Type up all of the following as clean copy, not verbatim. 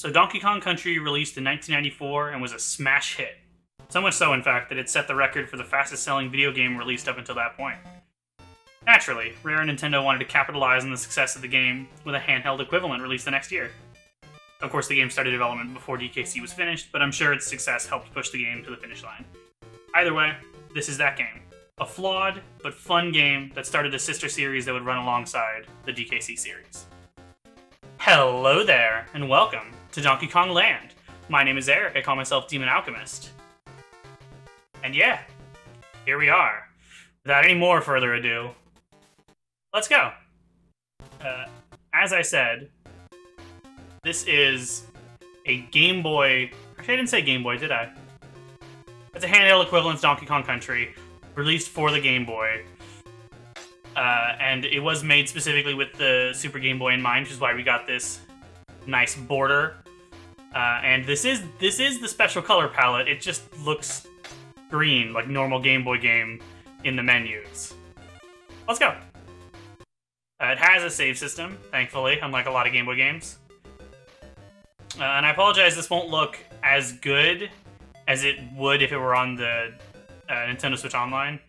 So Donkey Kong Country released in 1994 and was a smash hit. So much so, in fact, that it set the record for the fastest-selling video game released up until that point. Naturally, Rare and Nintendo wanted to capitalize on the success of the game with a handheld equivalent released the next year. Of course, the game started development before DKC was finished, but I'm sure its success helped push the game to the finish line. Either way, this is that game. A flawed, but fun game that started a sister series that would run alongside the DKC series. Hello there, and welcome to Donkey Kong Land. My name is Eric, I call myself Demon Alchemist. And yeah, here we are. Without any more further ado, let's go. As I said, this is a Game Boy... Actually, I didn't say Game Boy, did I? It's a handheld equivalent to Donkey Kong Country, released for the Game Boy. And it was made specifically with the Super Game Boy in mind, which is why we got this nice border. And this is the special color palette. It just looks green, like normal Game Boy game in the menus. Let's go. It has a save system, thankfully, unlike a lot of Game Boy games. And I apologize, this won't look as good as it would if it were on the Nintendo Switch Online.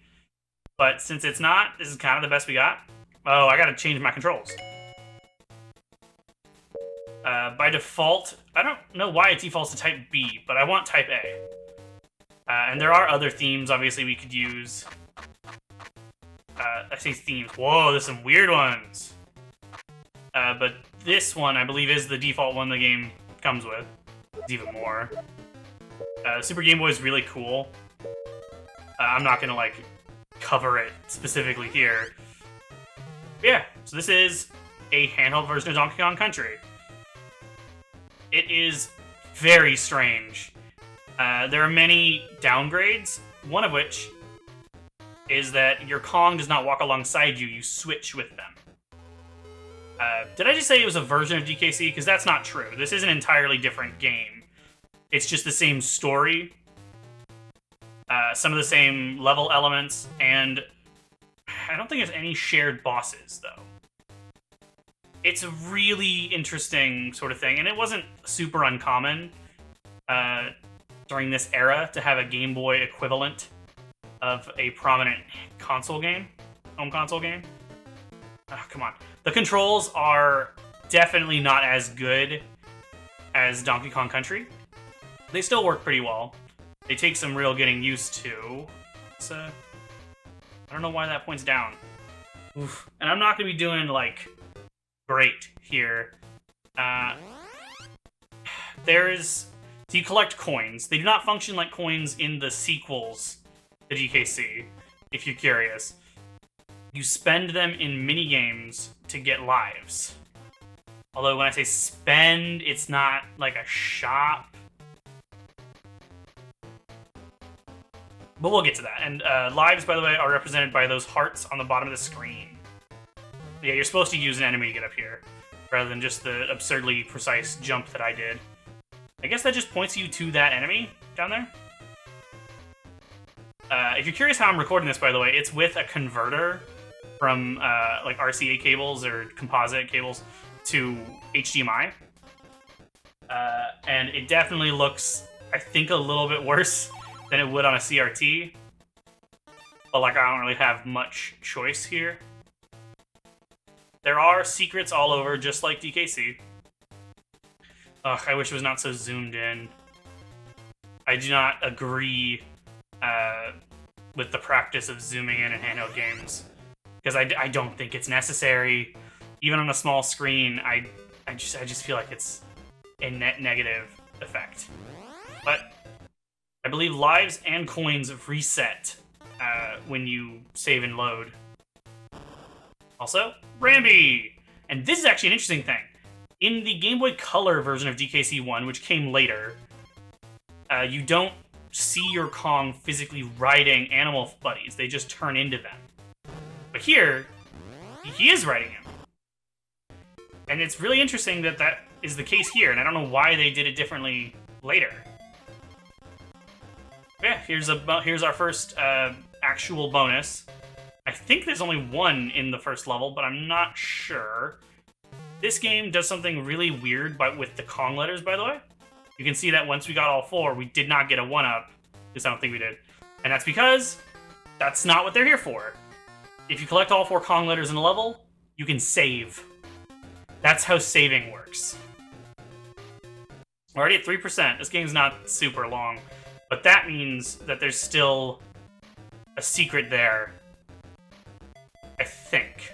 But since it's not, this is kind of the best we got. Oh, I gotta change my controls. By default, I don't know why it defaults to Type B, but I want Type A. And there are other themes, obviously, we could use. I say themes. Whoa, there's some weird ones. But this one, I believe, is the default one the game comes with. It's even more. Super Game Boy is really cool. I'm not gonna, like, cover it specifically here. But yeah, so this is a handheld version of Donkey Kong Country. It is very strange. There are many downgrades, one of which is that your Kong does not walk alongside you, you switch with them. Did I just say it was a version of DKC? Because that's not true. This is an entirely different game. It's just the same story, some of the same level elements, and I don't think there's any shared bosses, though. It's a really interesting sort of thing, and it wasn't super uncommon during this era to have a Game Boy equivalent of a prominent console game, home console game. Oh, come on. The controls are definitely not as good as Donkey Kong Country. They still work pretty well. They take some real getting used to. So, I don't know why that point's down. Oof. And I'm not going to be doing, like, great here. So you collect coins. They do not function like coins in the sequels to DKC, if you're curious. You spend them in mini-games to get lives. Although when I say spend, it's not like a shop. But we'll get to that. And lives, by the way, are represented by those hearts on the bottom of the screen. Yeah, you're supposed to use an enemy to get up here, rather than just the absurdly precise jump that I did. I guess that just points you to that enemy down there. If you're curious how I'm recording this, by the way, it's with a converter from like RCA cables or composite cables to HDMI. And it definitely looks, I think, a little bit worse than it would on a CRT. But like, I don't really have much choice here. There are secrets all over, just like DKC. Ugh, I wish it was not so zoomed in. I do not agree with the practice of zooming in handheld games. Because I don't think it's necessary. Even on a small screen, I just feel like it's a net negative effect. But I believe lives and coins reset when you save and load. Also, Rambi! And this is actually an interesting thing. In the Game Boy Color version of DKC-1, which came later, you don't see your Kong physically riding animal buddies. They just turn into them. But here, he is riding him. And it's really interesting that that is the case here, and I don't know why they did it differently later. Yeah, here's our first actual bonus. I think there's only one in the first level, but I'm not sure. This game does something really weird with the Kong letters, by the way. You can see that once we got all 4, we did not get a 1-up. At least I don't think we did. And that's because that's not what they're here for. If you collect all 4 Kong letters in a level, you can save. That's how saving works. We're already at 3%. This game's not super long. But that means that there's still a secret there. I think.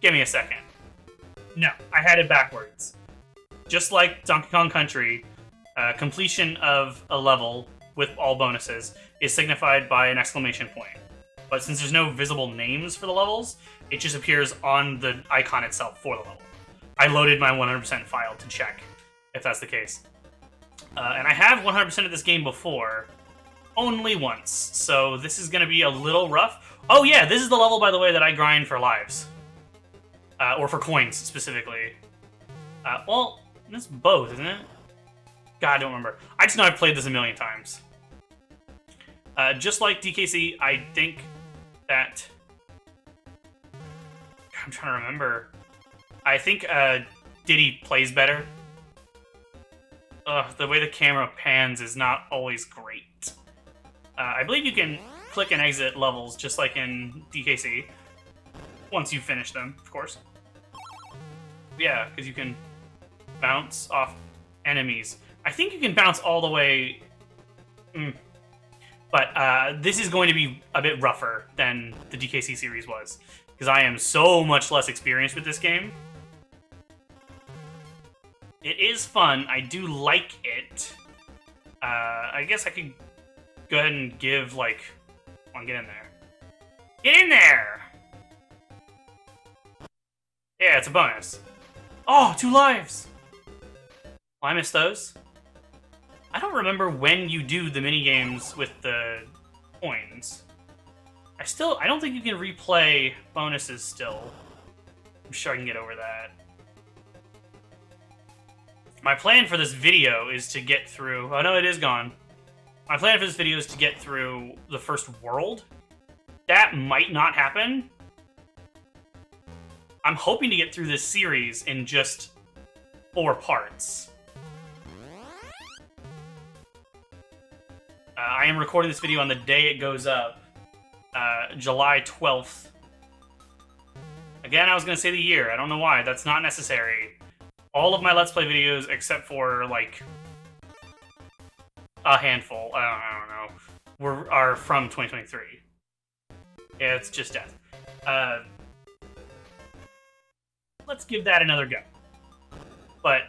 Give me a second. No, I had it backwards. Just like Donkey Kong Country, completion of a level with all bonuses is signified by an exclamation point. But since there's no visible names for the levels, it just appears on the icon itself for the level. I loaded my 100% file to check if that's the case. And I have 100% of this game before, only once, so this is going to be a little rough. Oh yeah, this is the level, by the way, that I grind for lives. Or for coins, specifically. Well, it's both, isn't it? God, I don't remember. I just know I've played this a million times. Just like DKC, I think that... I'm trying to remember. I think Diddy plays better. The way the camera pans is not always great. I believe you can click and exit levels just like in DKC. Once you finish them, of course. Yeah, because you can bounce off enemies. I think you can bounce all the way... But this is going to be a bit rougher than the DKC series was. Because I am so much less experienced with this game. It is fun. I do like it. I guess I could go ahead and give, like... Come on, get in there. Get in there! Yeah, it's a bonus. Oh, 2 lives! Well, I missed those. I don't remember when you do the minigames with the coins. I don't think you can replay bonuses still. I'm sure I can get over that. My plan for this video is to get through... Oh, no, it is gone. My plan for this video is to get through the first world. That might not happen. I'm hoping to get through this series in just 4 parts. I am recording this video on the day it goes up. July 12th. Again, I was going to say the year. I don't know why. That's not necessary. All of my Let's Play videos, except for, like, a handful, I don't know, are from 2023. Yeah, it's just death. Let's give that another go. But,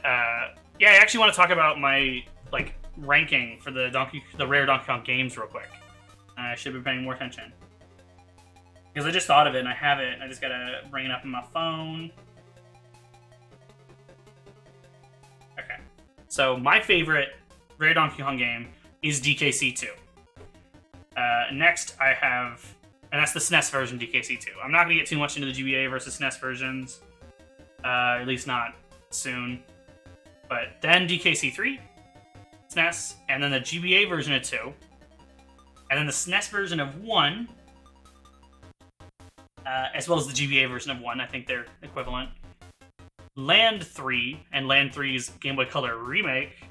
yeah, I actually want to talk about my, like, ranking for the rare Donkey Kong games real quick. I should be paying more attention. Because I just thought of it, and I have it, and I just gotta bring it up on my phone. Okay. So, my favorite rare Donkey Kong game is DKC 2. Next, I have... And that's the SNES version, DKC 2. I'm not gonna get too much into the GBA versus SNES versions. At least not soon. But then DKC 3, SNES, and then the GBA version of 2. And then the SNES version of 1... as well as the GBA version of 1. I think they're equivalent. Land 3, and Land 3's Game Boy Color remake.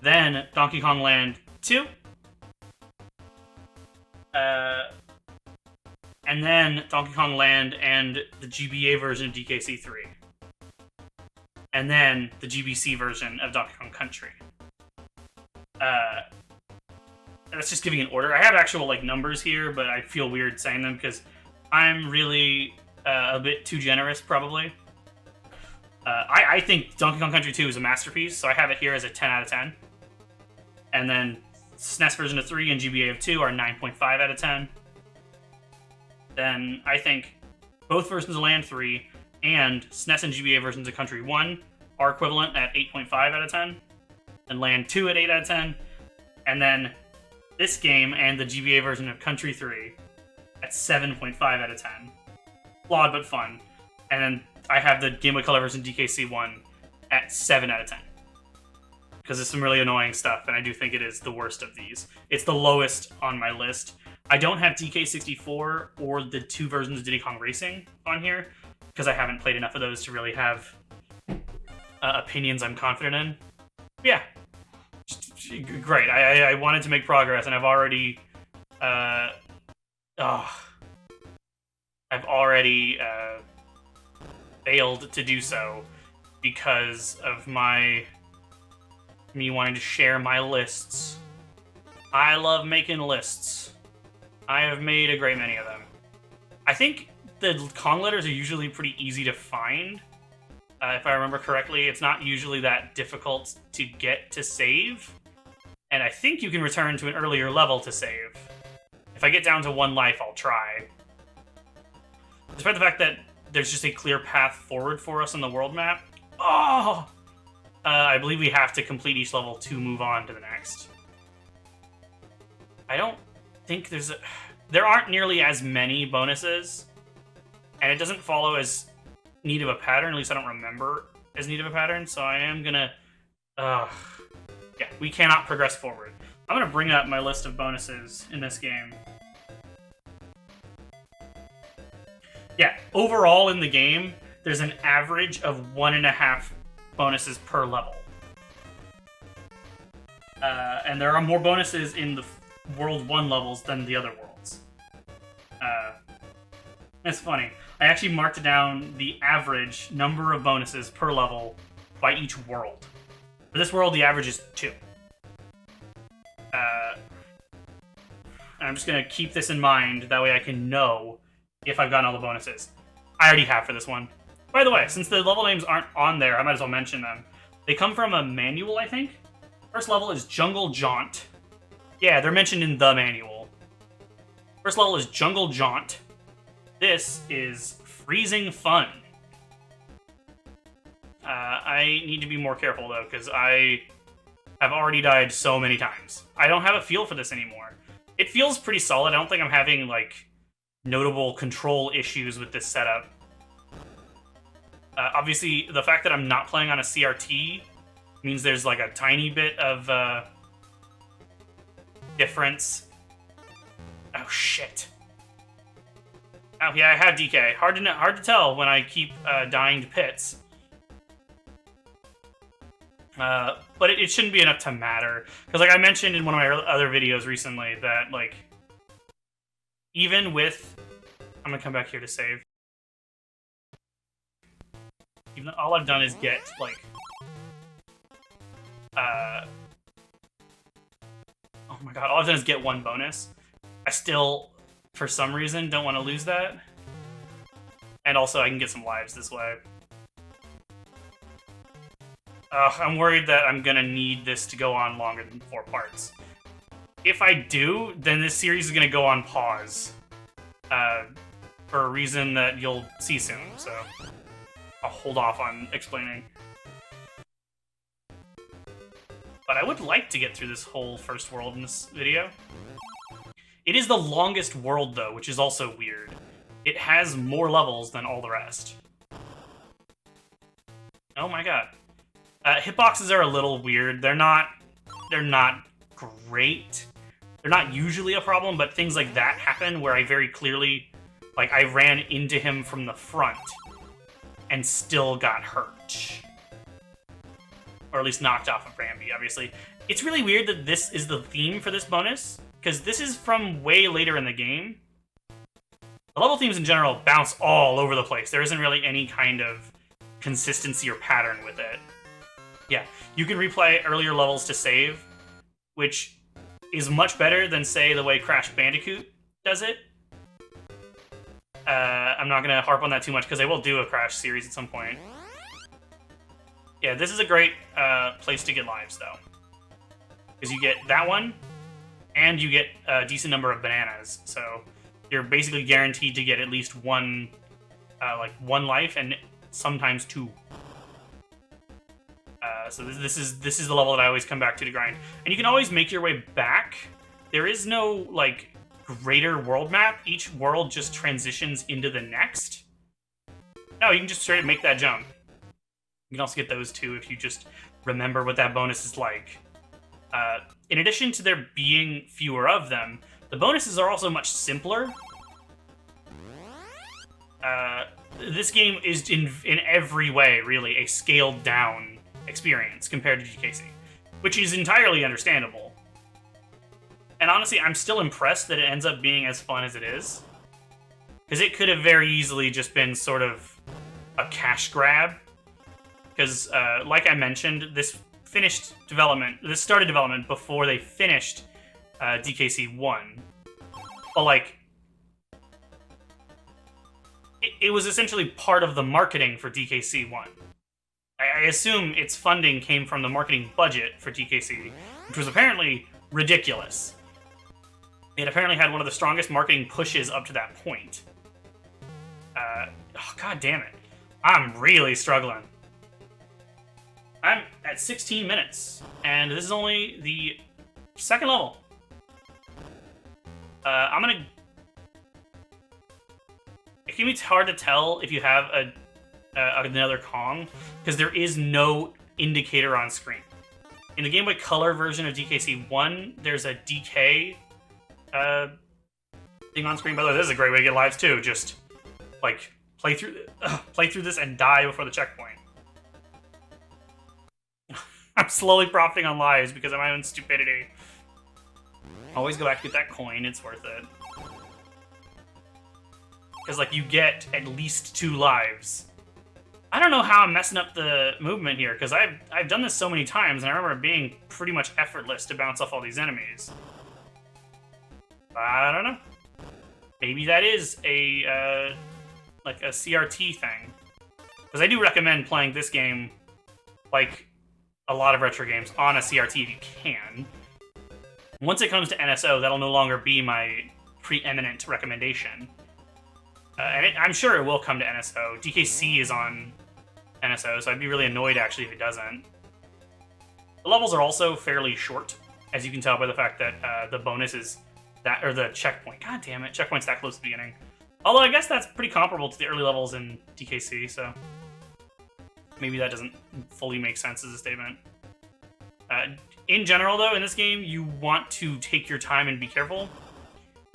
Then Donkey Kong Land 2. And then Donkey Kong Land and the GBA version of DKC 3. And then the GBC version of Donkey Kong Country. That's just giving an order. I have actual, like, numbers here, but I feel weird saying them because I'm really a bit too generous, probably. I think Donkey Kong Country 2 is a masterpiece, so I have it here as a 10 out of 10. And then SNES version of 3 and GBA of 2 are 9.5 out of 10. Then I think both versions of Land 3 and SNES and GBA versions of Country 1 are equivalent at 8.5 out of 10. And Land 2 at 8 out of 10. And then this game and the GBA version of Country 3 at 7.5 out of 10. Flawed but fun. And then I have the Game Boy Color version DKC 1 at 7 out of 10. Because there's some really annoying stuff, and I do think it is the worst of these. It's the lowest on my list. I don't have DK64 or the 2 versions of Diddy Kong Racing on here, because I haven't played enough of those to really have opinions I'm confident in. But yeah, great. I wanted to make progress, and I've already... I've already failed to do so because of me wanting to share my lists. I love making lists. I have made a great many of them. I think the Kong letters are usually pretty easy to find. If I remember correctly, it's not usually that difficult to get to save. And I think you can return to an earlier level to save. If I get down to 1 life, I'll try. Despite the fact that there's just a clear path forward for us on the world map. Oh! I believe we have to complete each level to move on to the next. I don't think there aren't nearly as many bonuses, and it doesn't follow as neat of a pattern. At least I don't remember as neat of a pattern, so I am gonna... yeah, we cannot progress forward. I'm gonna bring up my list of bonuses in this game. Yeah, overall in the game, there's an average of 1.5 bonuses per level. And there are more bonuses in the World 1 levels than the other worlds. It's funny. I actually marked down the average number of bonuses per level by each world. For this world, the average is 2. And I'm just going to keep this in mind, that way I can know if I've gotten all the bonuses. I already have for this one. By the way, since the level names aren't on there, I might as well mention them. They come from a manual, I think. First level is Jungle Jaunt. Yeah, they're mentioned in the manual. First level is Jungle Jaunt. This is Freezing Fun. I need to be more careful, though, because I have already died so many times. I don't have a feel for this anymore. It feels pretty solid. I don't think I'm having, like, notable control issues with this setup. Obviously, the fact that I'm not playing on a CRT means there's, like, a tiny bit of difference. Oh, shit. Oh, yeah, I have DK. Hard to tell when I keep dying to pits. But it shouldn't be enough to matter. Because, like I mentioned in one of my other videos recently, that, like, even with... I'm going to come back here to save. Even though all I've done is get, like... oh my god, all I've done is get 1 bonus. I still, for some reason, don't want to lose that. And also, I can get some lives this way. I'm worried that I'm gonna need this to go on longer than 4 parts. If I do, then this series is gonna go on pause. For a reason that you'll see soon, so I'll hold off on explaining. But I would like to get through this whole first world in this video. It is the longest world, though, which is also weird. It has more levels than all the rest. Oh my god. Hitboxes are a little weird. They're not great. They're not usually a problem, but things like that happen where I very clearly... Like, I ran into him from the front and still got hurt. Or at least knocked off of Rambi, obviously. It's really weird that this is the theme for this bonus, because this is from way later in the game. The level themes in general bounce all over the place. There isn't really any kind of consistency or pattern with it. Yeah, you can replay earlier levels to save, which is much better than, say, the way Crash Bandicoot does it. I'm not going to harp on that too much, because I will do a Crash series at some point. Yeah, this is a great place to get lives, though. Because you get that one, and you get a decent number of bananas. So you're basically guaranteed to get at least one life, and sometimes 2. So this is the level that I always come back to grind. And you can always make your way back. There is no, like, greater world map. Each world just transitions into the next. No, you can just straight up make that jump. You can also get those 2 if you just remember what that bonus is like. In addition to there being fewer of them, The bonuses are also much simpler. This game is in every way, really, a scaled-down experience compared to DKC, which is entirely understandable. And honestly, I'm still impressed that it ends up being as fun as it is. Because it could have very easily just been sort of a cash grab. Because, like I mentioned, this started development before they finished DKC 1. But, like, it was essentially part of the marketing for DKC 1. I assume its funding came from the marketing budget for DKC, which was apparently ridiculous. It apparently had one of the strongest marketing pushes up to that point. Oh, god damn it. I'm really struggling. I'm at 16 minutes, and this is only the second level. I'm gonna... It can be hard to tell if you have another Kong, because there is no indicator on screen. In the Game Boy Color version of DKC 1, there's a DK thing on screen. By the way, this is a great way to get lives too. Just like play through this and die before the checkpoint. I'm slowly profiting on lives because of my own stupidity. Always go back to get that coin. It's worth it. Because like you get at least 2 lives. I don't know how I'm messing up the movement here, because I've done this so many times, and I remember it being pretty much effortless to bounce off all these enemies. I don't know. Maybe that is a like a CRT thing. Because I do recommend playing this game, like a lot of retro games, on a CRT if you can. Once it comes to NSO, that'll no longer be my preeminent recommendation. And I'm sure it will come to NSO. DKC is on NSO, so I'd be really annoyed, actually, if it doesn't. The levels are also fairly short, as you can tell by the fact that the bonus is that, or the checkpoint. God damn it, checkpoint's that close to the beginning. Although I guess that's pretty comparable to the early levels in DKC, so maybe that doesn't fully make sense as a statement. In general, though, in this game, you want to take your time and be careful.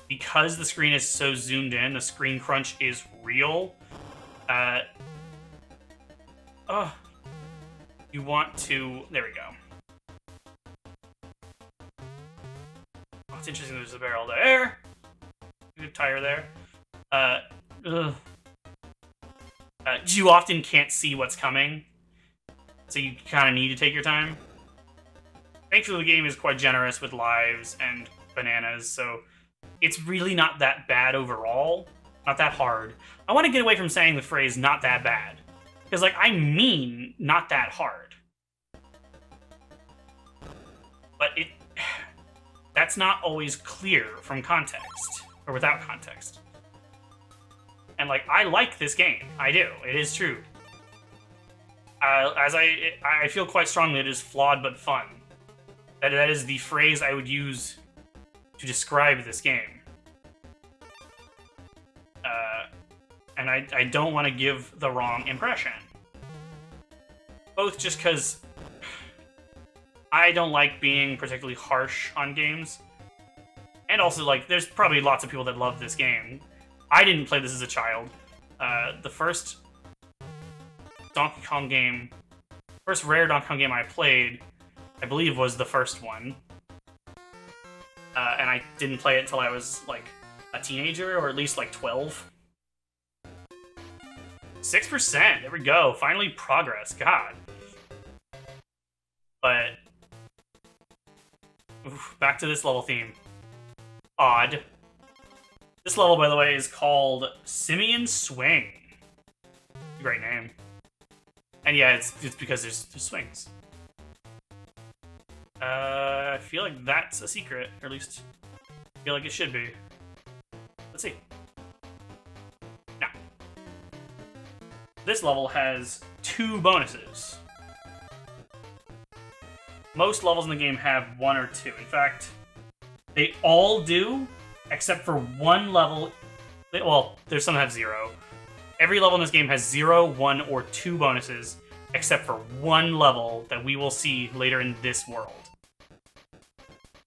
Because the screen is so zoomed in, the screen crunch is real. You want to... There we go. Oh, it's interesting there's a barrel there. Good tire there. You often can't see what's coming, so you kind of need to take your time. Thankfully, the game is quite generous with lives and bananas, so it's really not that bad overall. Not that hard. I want to get away from saying the phrase, not that bad. Because, like, I mean not that hard. But that's not always clear from context, or without context. And, like, I like this game. I do. It is true. I feel quite strongly it is flawed but fun. That is the phrase I would use to describe this game. And I don't want to give the wrong impression. Both just because I don't like being particularly harsh on games. And also, like, there's probably lots of people that love this game. I didn't play this as a child. The first Donkey Kong game, first rare Donkey Kong game I played, I believe was the first one. And I didn't play it until I was, like, a teenager, or at least, like, 12. 6%! There we go. Finally progress. God. But... Oof, back to this level theme. Odd. This level, by the way, is called Simian Swing. Great name. And yeah, it's because there's swings. I feel like that's a secret, or at least I feel like it should be. Let's see. Now, this level has 2 bonuses. Most levels in the game have 1 or 2. In fact, they all do, except for one level. Well, there's some that have 0. Every level in this game has 0, 1, or 2 bonuses, except for one level that we will see later in this world.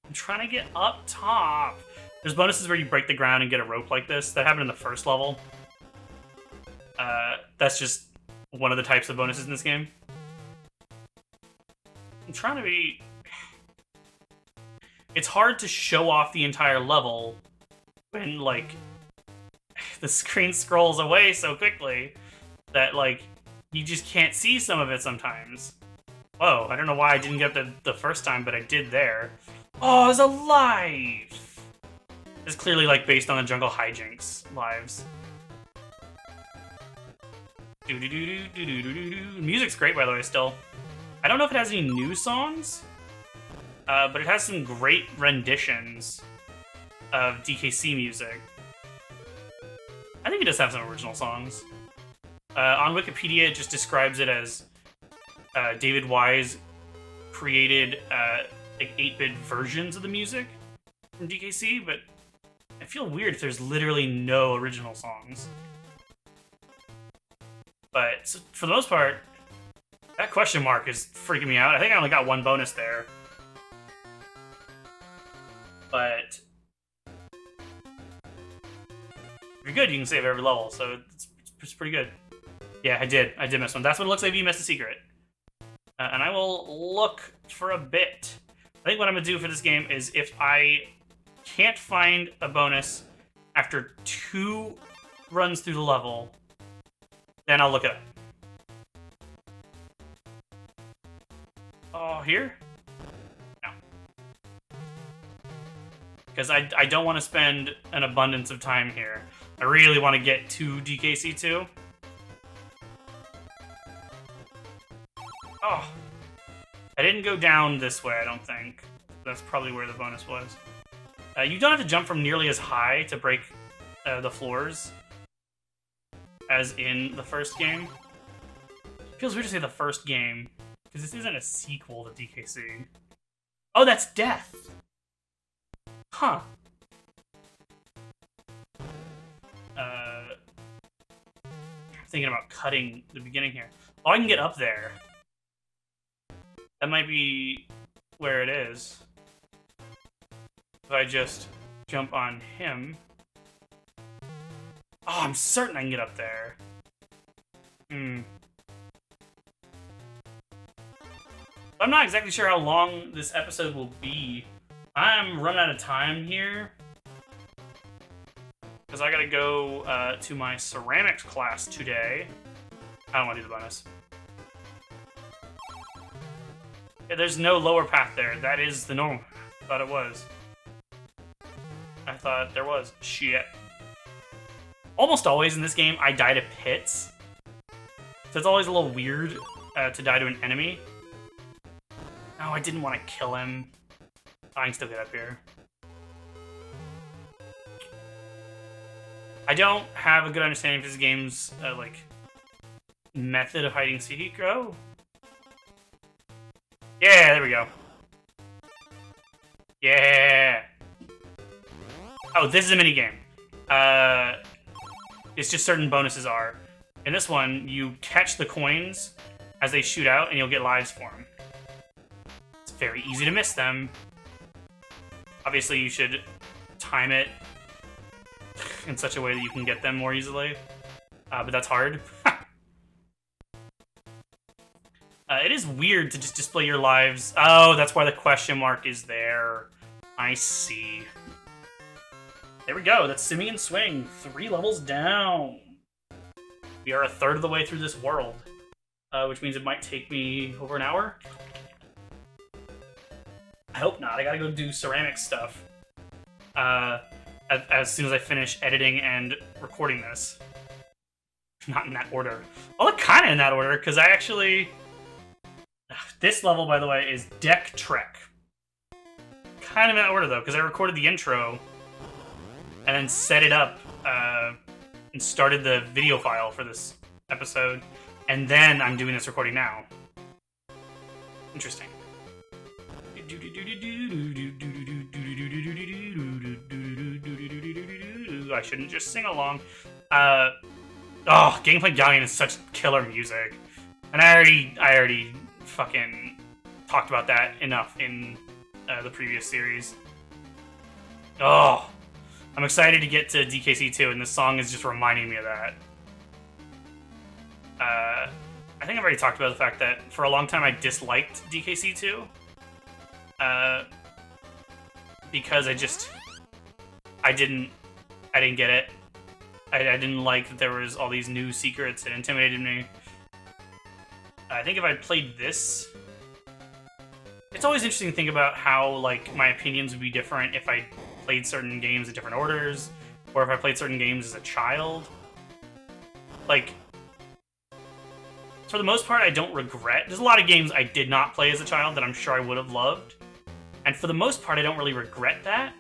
I'm trying to get up top. There's bonuses where you break the ground and get a rope like this. That happened in the first level. That's just one of the types of bonuses in this game. I'm trying to be... It's hard to show off the entire level when, like, the screen scrolls away so quickly that, like, you just can't see some of it sometimes. Whoa, I don't know why I didn't get the first time, but I did there. Oh, it's alive! It's clearly, like, based on the Jungle Hijinks lives. Music's great, by the way, still. I don't know if it has any new songs, but it has some great renditions of DKC music. I think it does have some original songs. On Wikipedia, it just describes it as David Wise created like 8-bit versions of the music from DKC, but I feel weird if there's literally no original songs. But so for the most part, that question mark is freaking me out. I think I only got one bonus there. But if you're good, you can save every level, so it's pretty good. Yeah, I did miss one. That's what it looks like if you missed a secret. And I will look for a bit. I think what I'm going to do for this game is if I can't find a bonus after 2 runs through the level, then I'll look it up. Oh, here? No. Because I don't want to spend an abundance of time here. I really want to get to DKC2. Oh. I didn't go down this way, I don't think. That's probably where the bonus was. You don't have to jump from nearly as high to break the floors as in the first game. It feels weird to say the first game, because this isn't a sequel to DKC. Oh, that's death! Huh. Thinking about cutting the beginning here. Oh, I can get up there. That might be where it is. If I just jump on him. Oh, I'm certain I can get up there. I'm not exactly sure how long this episode will be. I'm running out of time here. Because I gotta go to my ceramics class today. I don't want to do the bonus. Yeah, there's no lower path there. That is the normal. I thought it was. I thought there was. Shit. Almost always in this game, I die to pits. So it's always a little weird to die to an enemy. Oh, I didn't want to kill him. I can still get up here. I don't have a good understanding of this game's, like, method of hiding secret. Yeah, there we go. Yeah! Oh, this is a minigame. It's just certain bonuses are. In this one, you catch the coins as they shoot out, and you'll get lives for them. It's very easy to miss them. Obviously, you should time it in such a way that you can get them more easily. But that's hard. It is weird to just display your lives. Oh, that's why the question mark is there. I see. There we go. That's Simian Swing. 3 levels down. We are a third of the way through this world. Which means it might take me over an hour. I hope not. I gotta go do ceramic stuff. As soon as I finish editing and recording this. Not in that order. Well, kind of in that order, because I actually... This level, by the way, is Deck Trek. Kind of in that order, though, because I recorded the intro and then set it up and started the video file for this episode, and then I'm doing this recording now. Interesting. I shouldn't just sing along. Gameplay Galleon is such killer music. And I already fucking talked about that enough in the previous series. Oh, I'm excited to get to DKC 2, and this song is just reminding me of that. I think I've already talked about the fact that for a long time I disliked DKC 2. Because I didn't get it. I didn't like that there was all these new secrets. It intimidated me. I think if I played this... It's always interesting to think about how, like, my opinions would be different if I played certain games in different orders, or if I played certain games as a child. Like, for the most part, I don't regret. There's a lot of games I did not play as a child that I'm sure I would have loved. And for the most part, I don't really regret that.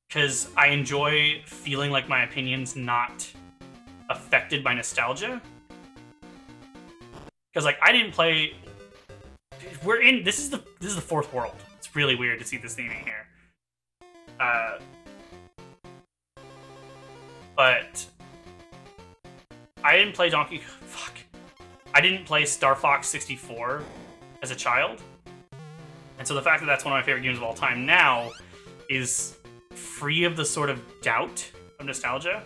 Because I enjoy feeling like my opinion's not affected by nostalgia. Because, like, I didn't play... This is the fourth world. It's really weird to see this theming here. But I didn't play I didn't play Star Fox 64 as a child. And so the fact that that's one of my favorite games of all time now is free of the sort of doubt of nostalgia.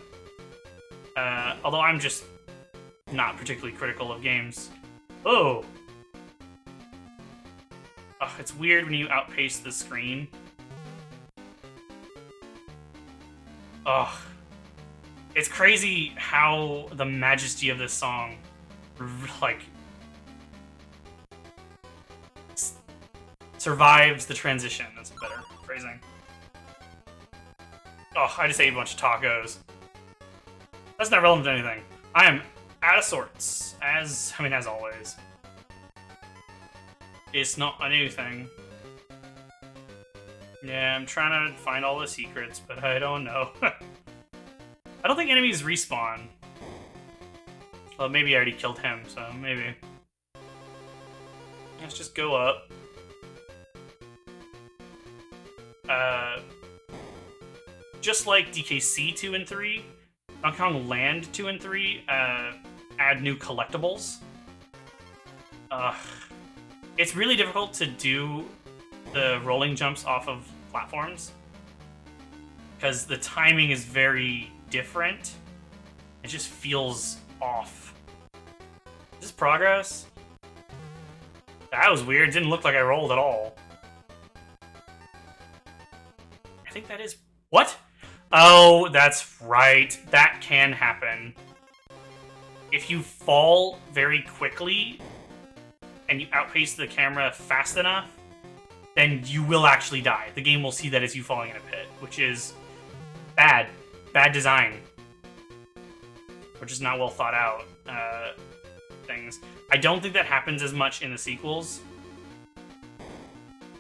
Although I'm just not particularly critical of games. Oh! Oh, it's weird when you outpace the screen. Oh. It's crazy how the majesty of this song, like, survives the transition. That's better phrasing. Oh, I just ate a bunch of tacos. That's not relevant to anything. I am out of sorts, as always. It's not a new thing. Yeah, I'm trying to find all the secrets, but I don't know. I don't think enemies respawn. Well, maybe I already killed him, so maybe. Let's just go up. Just like DKC 2 and 3, Donkey Kong Land 2 and 3 add new collectibles. It's really difficult to do the rolling jumps off of platforms because the timing is very different. It just feels off. Is this progress? That was weird. It didn't look like I rolled at all. I think that is... What? Oh, that's right. That can happen. If you fall very quickly and you outpace the camera fast enough, then you will actually die. The game will see that as you falling in a pit, which is bad. Bad design. Or just not well thought out things. I don't think that happens as much in the sequels.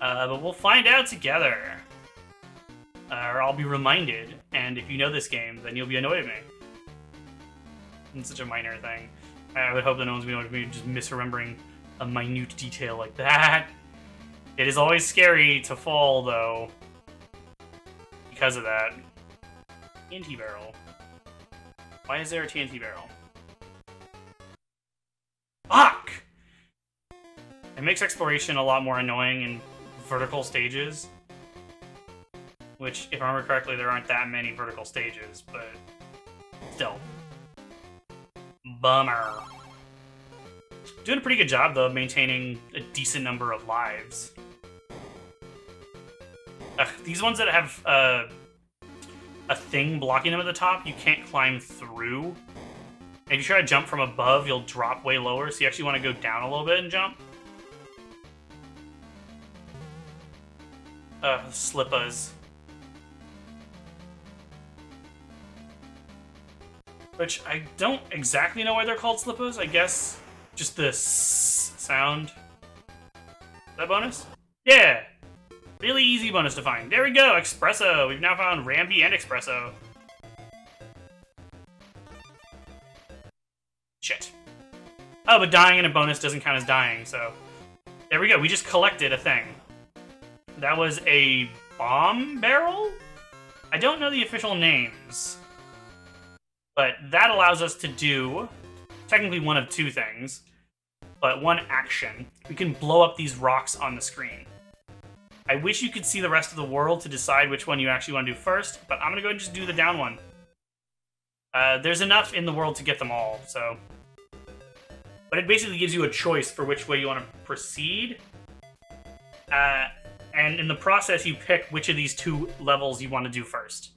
But we'll find out together. Or I'll be reminded, and if you know this game, then you'll be annoyed at me. It's such a minor thing. I would hope that no one's annoyed at me just misremembering a minute detail like that. It is always scary to fall, though, because of that. TNT barrel. Why is there a TNT barrel? Fuck! It makes exploration a lot more annoying in vertical stages. Which, if I remember correctly, there aren't that many vertical stages, but still. Bummer. Doing a pretty good job, though, of maintaining a decent number of lives. These ones that have a thing blocking them at the top, you can't climb through. And if you try to jump from above, you'll drop way lower, so you actually want to go down a little bit and jump. Slippas. Which I don't exactly know why they're called slippas. I guess just the sound. Is that bonus? Yeah! Really easy bonus to find. There we go! Espresso! We've now found Rambi and Espresso. Shit. Oh, but dying in a bonus doesn't count as dying, so... There we go. We just collected a thing. That was a bomb barrel? I don't know the official names. But that allows us to do, technically one of two things, but one action. We can blow up these rocks on the screen. I wish you could see the rest of the world to decide which one you actually want to do first, but I'm going to go and just do the down one. There's enough in the world to get them all, so... But it basically gives you a choice for which way you want to proceed. And in the process, you pick which of these 2 levels you want to do first.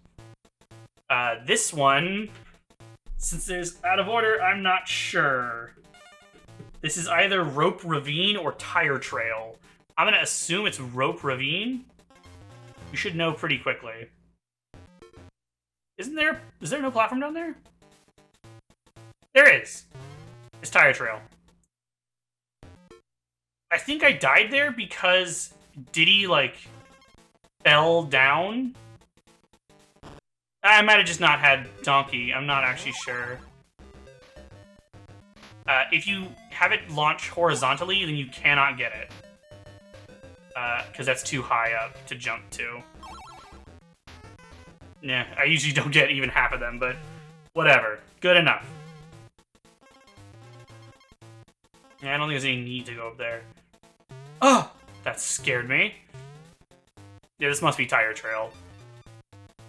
This one, since there's out of order, I'm not sure. This is either Rope Ravine or Tire Trail. I'm going to assume it's Rope Ravine. You should know pretty quickly. Is there no platform down there? There is. It's Tire Trail. I think I died there because Diddy, like, fell down. I might have just not had Donkey. I'm not actually sure. If you have it launch horizontally, then you cannot get it. Because that's too high up to jump to. Yeah, I usually don't get even half of them, but whatever. Good enough. Yeah, I don't think there's any need to go up there. Oh! That scared me. Yeah, this must be Tire Trail.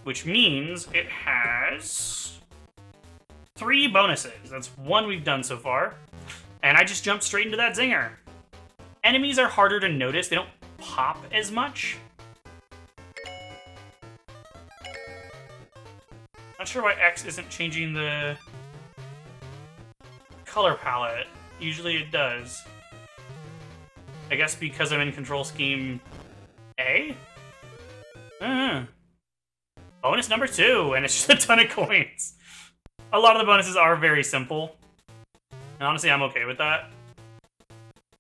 Which means it has 3 bonuses. That's 1 we've done so far. And I just jumped straight into that zinger. Enemies are harder to notice. They don't pop as much. Not sure why X isn't changing the color palette. Usually it does. I guess because I'm in Control Scheme A? Bonus number 2, and it's just a ton of coins. A lot of the bonuses are very simple. And honestly, I'm okay with that.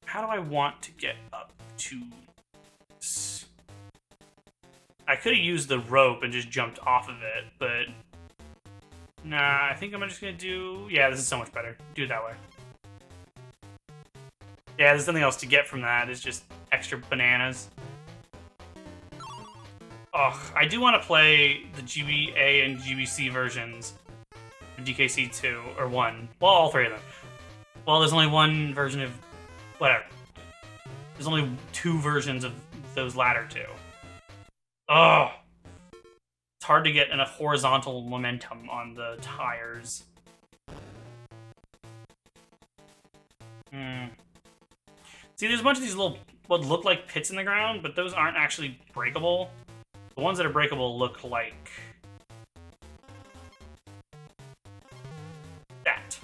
How do I want to get up to this? I could have used the rope and just jumped off of it, but... Nah, I think I'm just gonna do... Yeah, this is so much better. Do it that way. Yeah, there's nothing else to get from that. It's just extra bananas. Ugh, I do want to play the GBA and GBC versions of DKC 2, or 1. Well, all 3 of them. Well, there's only 1 version of... Whatever. There's only 2 versions of those latter 2. Ugh! It's hard to get enough horizontal momentum on the tires. See, there's a bunch of these little, what look like pits in the ground, but those aren't actually breakable. The ones that are breakable look like... that.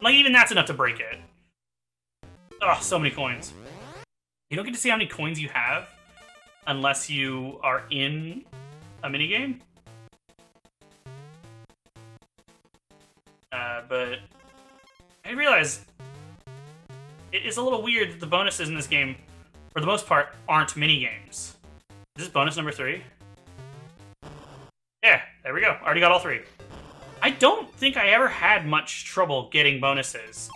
Like, even that's enough to break it. Ugh, so many coins. You don't get to see how many coins you have unless you are in a minigame. But I realize it is a little weird that the bonuses in this game, for the most part, aren't minigames. Is this bonus number 3? Yeah, there we go. Already got all 3. I don't think I ever had much trouble getting bonuses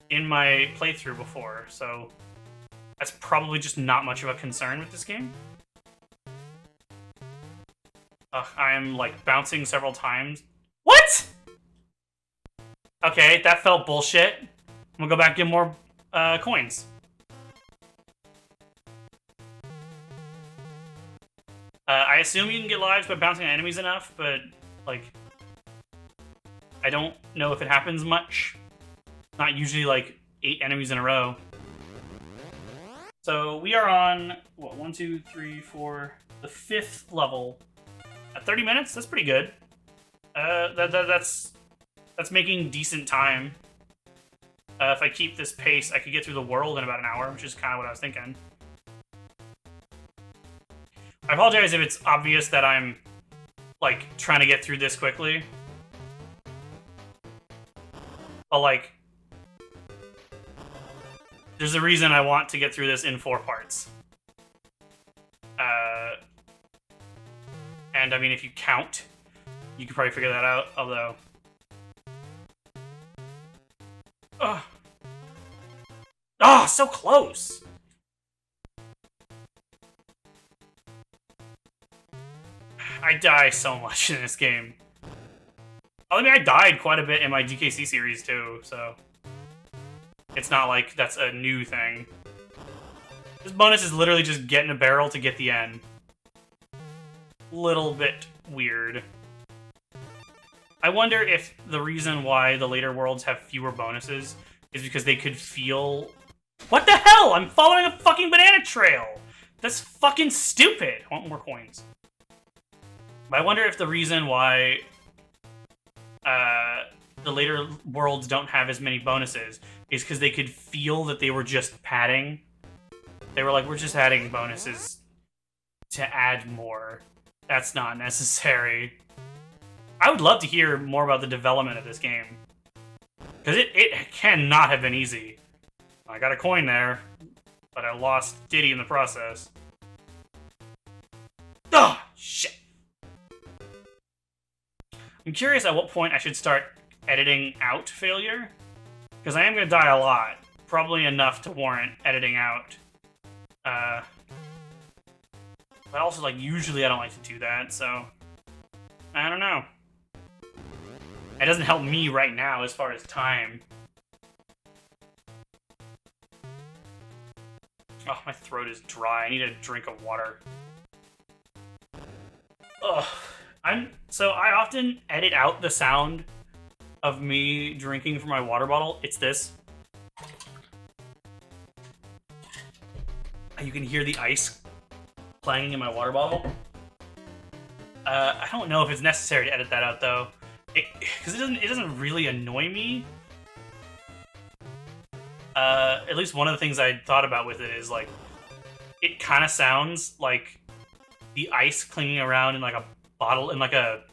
in my playthrough before, so that's probably just not much of a concern with this game. Ugh, I'm, like, bouncing several times. What?! Okay, that felt bullshit. I'm gonna go back and get more coins. I assume you can get lives by bouncing on enemies enough, but, like, I don't know if it happens much. Not usually, like, 8 enemies in a row. So, we are on, what, 1, 2, 3, 4, the 5th level. At 30 minutes? That's pretty good. That's making decent time. If I keep this pace, I could get through the world in about an hour, which is kind of what I was thinking. I apologize if it's obvious that I'm, like, trying to get through this quickly. But, like, there's a reason I want to get through this in 4 parts. And, I mean, if you count, you can probably figure that out, although... Ugh. Oh, so close! I die so much in this game. I mean, I died quite a bit in my DKC series, too, so... It's not like that's a new thing. This bonus is literally just get in a barrel to get the end. Little bit weird. I wonder if the reason why the later worlds have fewer bonuses is because they could feel... What the hell? I'm following a fucking banana trail! That's fucking stupid! I want more coins. But I wonder if the reason why the later worlds don't have as many bonuses is because they could feel that they were just padding. They were like, we're just adding bonuses to add more. That's not necessary. I would love to hear more about the development of this game. Because it cannot have been easy. I got a coin there, but I lost Diddy in the process. Oh, shit. I'm curious at what point I should start editing out failure. Because I am going to die a lot. Probably enough to warrant editing out. But also, like, usually I don't like to do that, so... I don't know. It doesn't help me right now as far as time. Oh, my throat is dry. I need a drink of water. Ugh. So I often edit out the sound of me drinking from my water bottle. It's this. You can hear the ice clanging in my water bottle. I don't know if it's necessary to edit that out though, because it doesn't really annoy me. At least one of the things I thought about with it is like, it kind of sounds like the ice clinging around in like a bottle, like a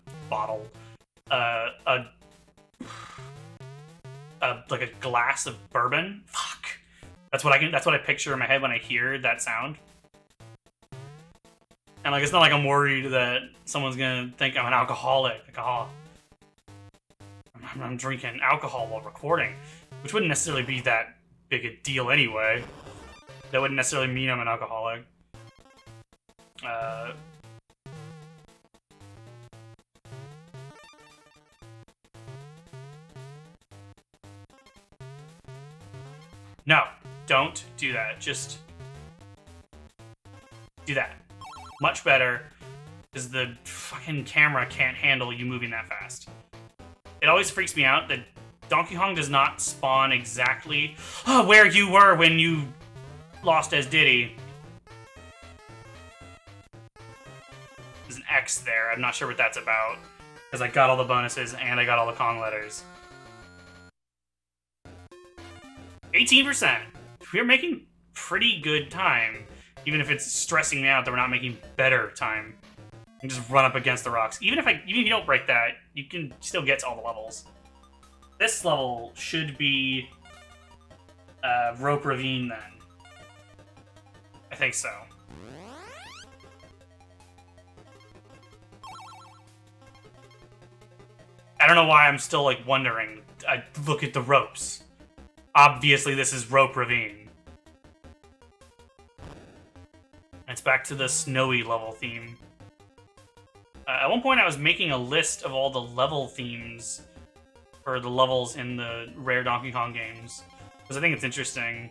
glass of bourbon. Fuck. That's what I picture in my head when I hear that sound. And like, it's not like I'm worried that someone's gonna think I'm an alcoholic. Like, I'm drinking alcohol while recording, which wouldn't necessarily be that big a deal anyway. That wouldn't necessarily mean I'm an alcoholic. No, don't do that. Just do that. Much better, because the fucking camera can't handle you moving that fast. It always freaks me out that Donkey Kong does not spawn exactly where you were when you lost as Diddy. There's an X there. I'm not sure what that's about, because I got all the bonuses and I got all the Kong letters. 18%. We're making pretty good time. Even if it's stressing me out that we're not making better time. And just run up against the rocks. Even if you don't break that, you can still get to all the levels. This level should be Rope Ravine then. I think so. I don't know why I'm still like wondering. I look at the ropes. Obviously this is Rope Ravine. It's back to the snowy level theme. At one point I was making a list of all the level themes for the levels in the rare Donkey Kong games, because I think it's interesting.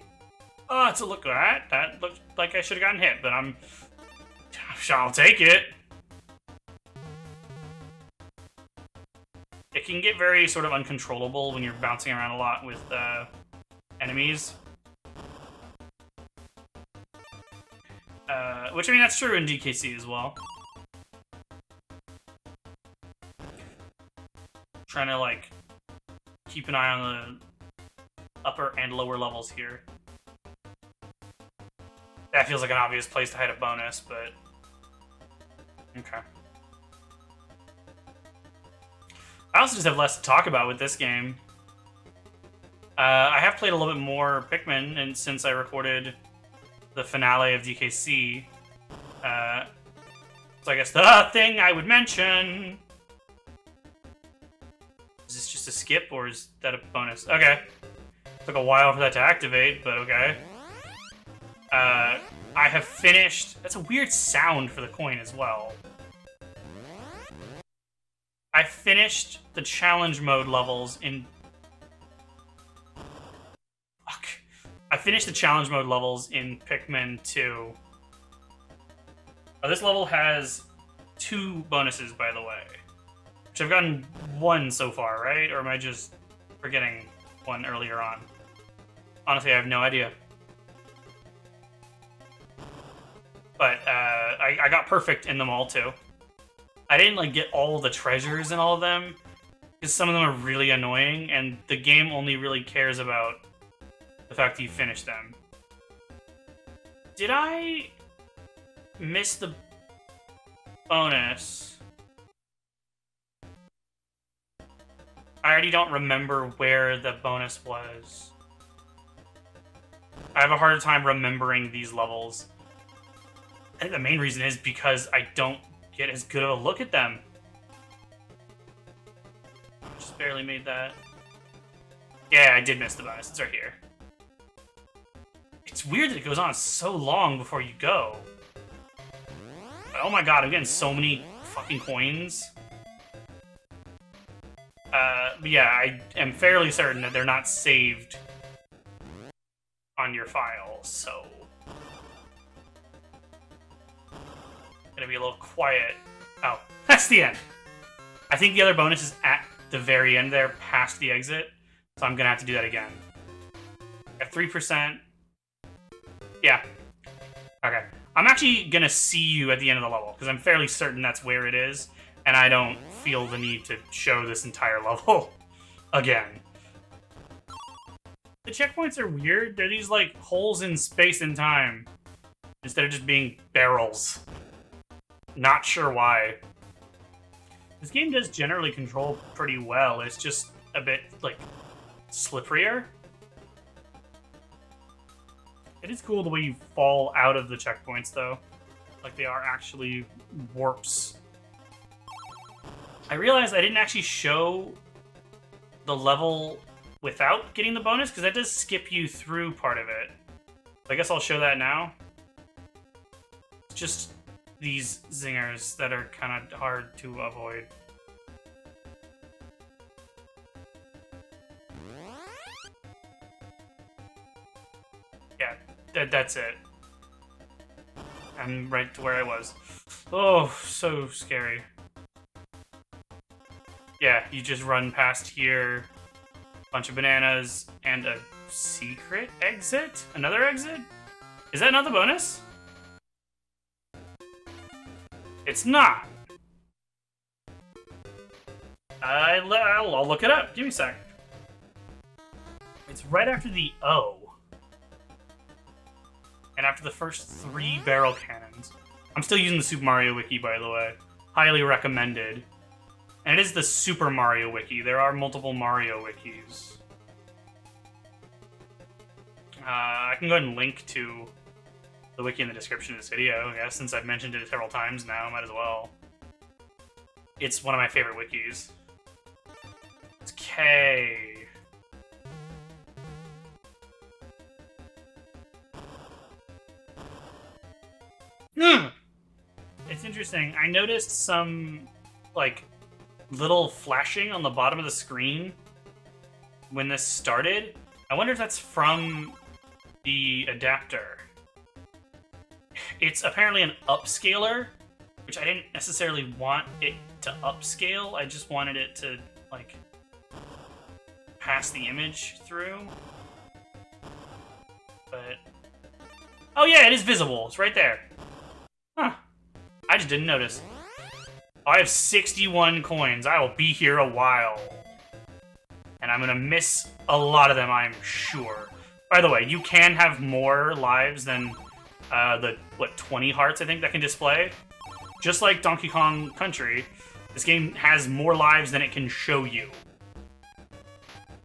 Oh, to look at that. That looked like I should have gotten hit, but I'll take it. It can get very sort of uncontrollable when you're bouncing around a lot with enemies. Which, I mean, that's true in DKC as well. Trying to, like, keep an eye on the upper and lower levels here. That feels like an obvious place to hide a bonus, but... Okay. I also just have less to talk about with this game. I have played a little bit more Pikmin, and since I recorded the finale of DKC, so I guess the thing I would mention... Is this just a skip, or is that a bonus? Okay. Took a while for that to activate, but okay. I have finished... That's a weird sound for the coin as well. I finished the challenge mode levels in... Fuck. I finished the challenge mode levels in Pikmin 2. Oh, this level has 2 bonuses, by the way. Which I've gotten 1 so far, right? Or am I just forgetting 1 earlier on? Honestly, I have no idea. But I got perfect in them all, too. I didn't, like, get all the treasures in all of them, because some of them are really annoying, and the game only really cares about the fact that you finish them. Did I miss the bonus? I already don't remember where the bonus was. I have a harder time remembering these levels. I think the main reason is because I don't get as good of a look at them. Just barely made that. Yeah, I did miss the bonus. It's right here. It's weird that it goes on so long before you go. But oh my god, I'm getting so many fucking coins. But yeah, I am fairly certain that they're not saved on your file, so... Gonna be a little quiet. Oh, that's the end. I think the other bonus is at the very end there, past the exit, so I'm gonna have to do that again. At 3%. Yeah. Okay. I'm actually gonna see you at the end of the level, because I'm fairly certain that's where it is, and I don't feel the need to show this entire level again. The checkpoints are weird. They're these, like, holes in space and time, instead of just being barrels. Not sure why. This game does generally control pretty well. It's just a bit, like, slipperier. It is cool the way you fall out of the checkpoints, though. Like, they are actually warps. I realized I didn't actually show the level without getting the bonus, because that does skip you through part of it. I guess I'll show that now. It's just these zingers that are kind of hard to avoid. Yeah, that's it. I'm right to where I was. Oh, so scary. Yeah, you just run past here, bunch of bananas, and a secret exit? Another exit? Is that not the bonus? It's not. I'll look it up. Give me a sec. It's right after the O. And after the first 3 barrel cannons. I'm still using the Super Mario Wiki, by the way. Highly recommended. And it is the Super Mario Wiki. There are multiple Mario Wikis. I can go ahead and link to the wiki in the description of this video, I guess, since I've mentioned it several times now, might as well. It's one of my favorite wikis. It's K. It's interesting. I noticed some, like, little flashing on the bottom of the screen when this started. I wonder if that's from the adapter. It's apparently an upscaler, which I didn't necessarily want it to upscale. I just wanted it to, like, pass the image through. But... oh yeah, it is visible. It's right there. Huh. I just didn't notice. I have 61 coins. I will be here a while. And I'm gonna miss a lot of them, I'm sure. By the way, you can have more lives than the, 20 hearts, I think, that can display? Just like Donkey Kong Country, this game has more lives than it can show you.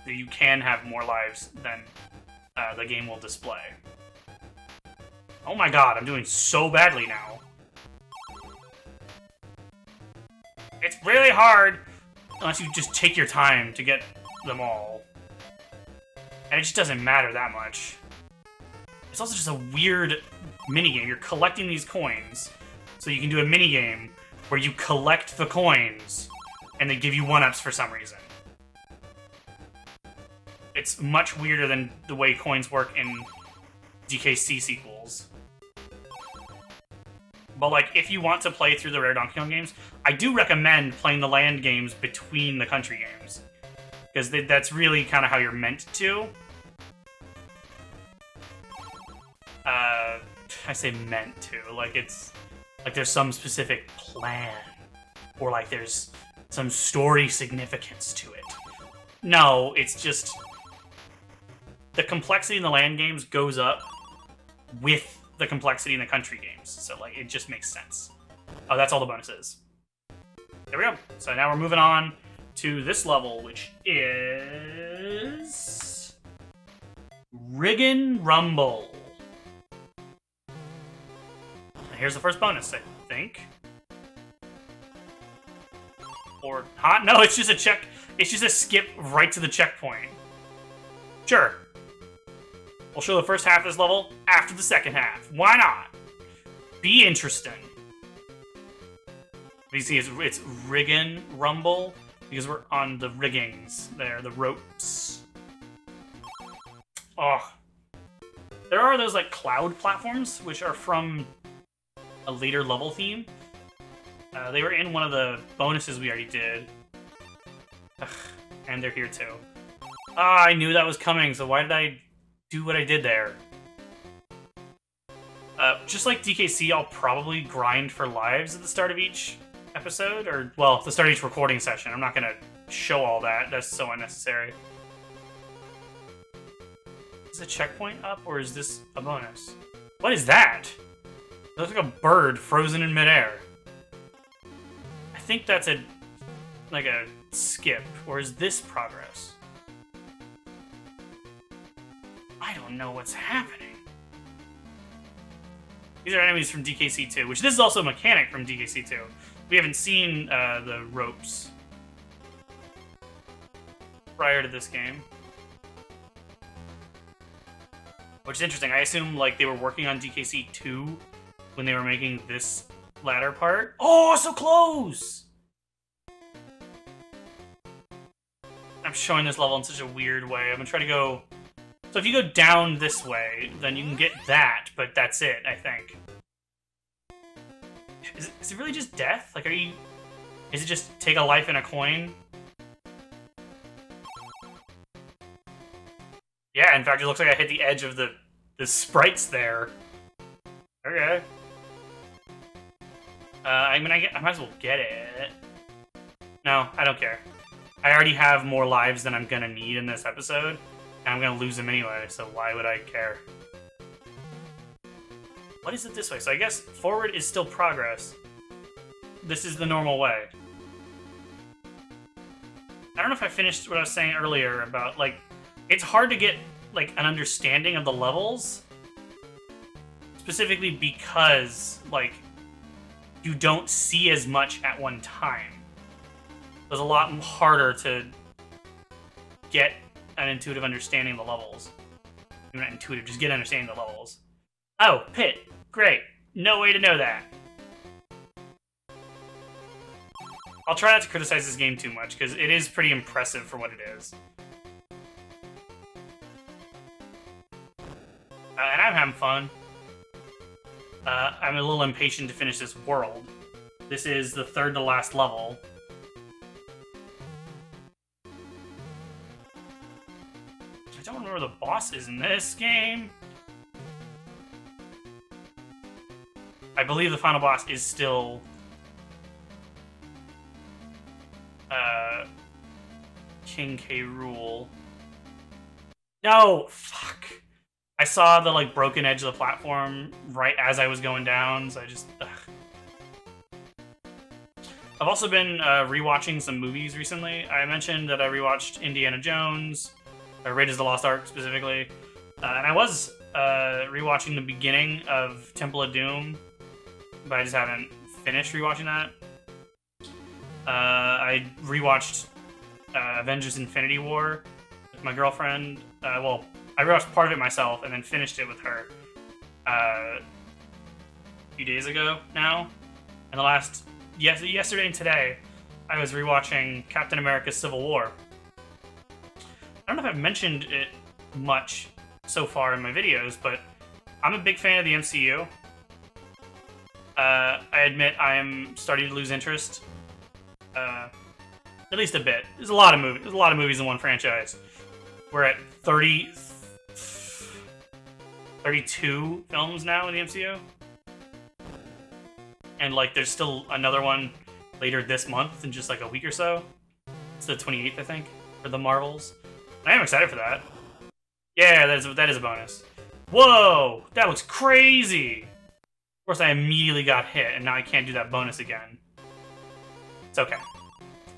So you can have more lives than the game will display. Oh my god, I'm doing so badly now. It's really hard, unless you just take your time to get them all. And it just doesn't matter that much. It's also just a weird minigame. You're collecting these coins, so you can do a minigame where you collect the coins, and they give you 1-ups for some reason. It's much weirder than the way coins work in DKC sequels. But, like, if you want to play through the Rare Donkey Kong games, I do recommend playing the land games between the country games. Because that's really kind of how you're meant to. I say meant to. Like, it's... Like, there's some specific plan. Or, like, there's some story significance to it. No, it's just... The complexity in the land games goes up with the complexity in the country games. So, like, it just makes sense. Oh, that's all the bonuses. There we go. So now we're moving on to this level, which is... Riggin' Rumble. Here's the first bonus, I think. Or not? No, it's just a check. It's just a skip right to the checkpoint. Sure. We'll show the first half of this level after the second half. Why not? Be interesting. You see, it's Riggin' Rumble because we're on the riggings there, the ropes. Oh. There are those, like, cloud platforms, which are from a later level theme. They were in one of the bonuses we already did. Ugh, and they're here, too. Ah, I knew that was coming, so why did I do what I did there? Just like DKC, I'll probably grind for lives at the start of each episode, or, well, the start of each recording session. I'm not gonna show all that. That's so unnecessary. Is the checkpoint up, or is this a bonus? What is that? It looks like a bird frozen in midair. I think that's a skip, or is this progress? I don't know what's happening. These are enemies from DKC 2, which this is also a mechanic from DKC 2. We haven't seen the ropes prior to this game. Which is interesting. I assume like they were working on DKC 2 when they were making this latter part. Oh, so close! I'm showing this level in such a weird way. I'm gonna try to go... So if you go down this way, then you can get that, but that's it, I think. Is it really just death? Like, is it just take a life and a coin? Yeah, in fact, it looks like I hit the edge of the sprites there. Okay. I mean, I might as well get it. No, I don't care. I already have more lives than I'm gonna need in this episode, and I'm gonna lose them anyway, so why would I care? What is it this way? So I guess forward is still progress. This is the normal way. I don't know if I finished what I was saying earlier about, like, it's hard to get, like, an understanding of the levels. Specifically because, like, you don't see as much at one time. It's a lot harder to get an intuitive understanding of the levels. Not intuitive, just get an understanding of the levels. Oh, pit. Great. No way to know that. I'll try not to criticize this game too much, because it is pretty impressive for what it is. And I'm having fun. I'm a little impatient to finish this world. This is the third to last level. I don't remember the boss is in this game. I believe the final boss is still... King K. Rool. No! Fuck! I saw the, like, broken edge of the platform right as I was going down, so I just... Ugh. I've also been rewatching some movies recently. I mentioned that I rewatched Indiana Jones, or Raiders of the Lost Ark specifically, and I was rewatching the beginning of Temple of Doom, but I just haven't finished rewatching that. I rewatched Avengers Infinity War with my girlfriend. Well, I rewatched part of it myself and then finished it with her a few days ago now. And yesterday and today, I was rewatching Captain America Civil War. I don't know if I've mentioned it much so far in my videos, but I'm a big fan of the MCU. I admit I am starting to lose interest. At least a bit. There's a lot of movies. There's a lot of movies in one franchise. We're at 32 films now in the MCU. And, like, there's still another one later this month in just, like, a week or so. It's the 28th, I think, for the Marvels. I am excited for that. Yeah, that is a bonus. Whoa! That looks crazy! Of course, I immediately got hit, and now I can't do that bonus again. It's okay.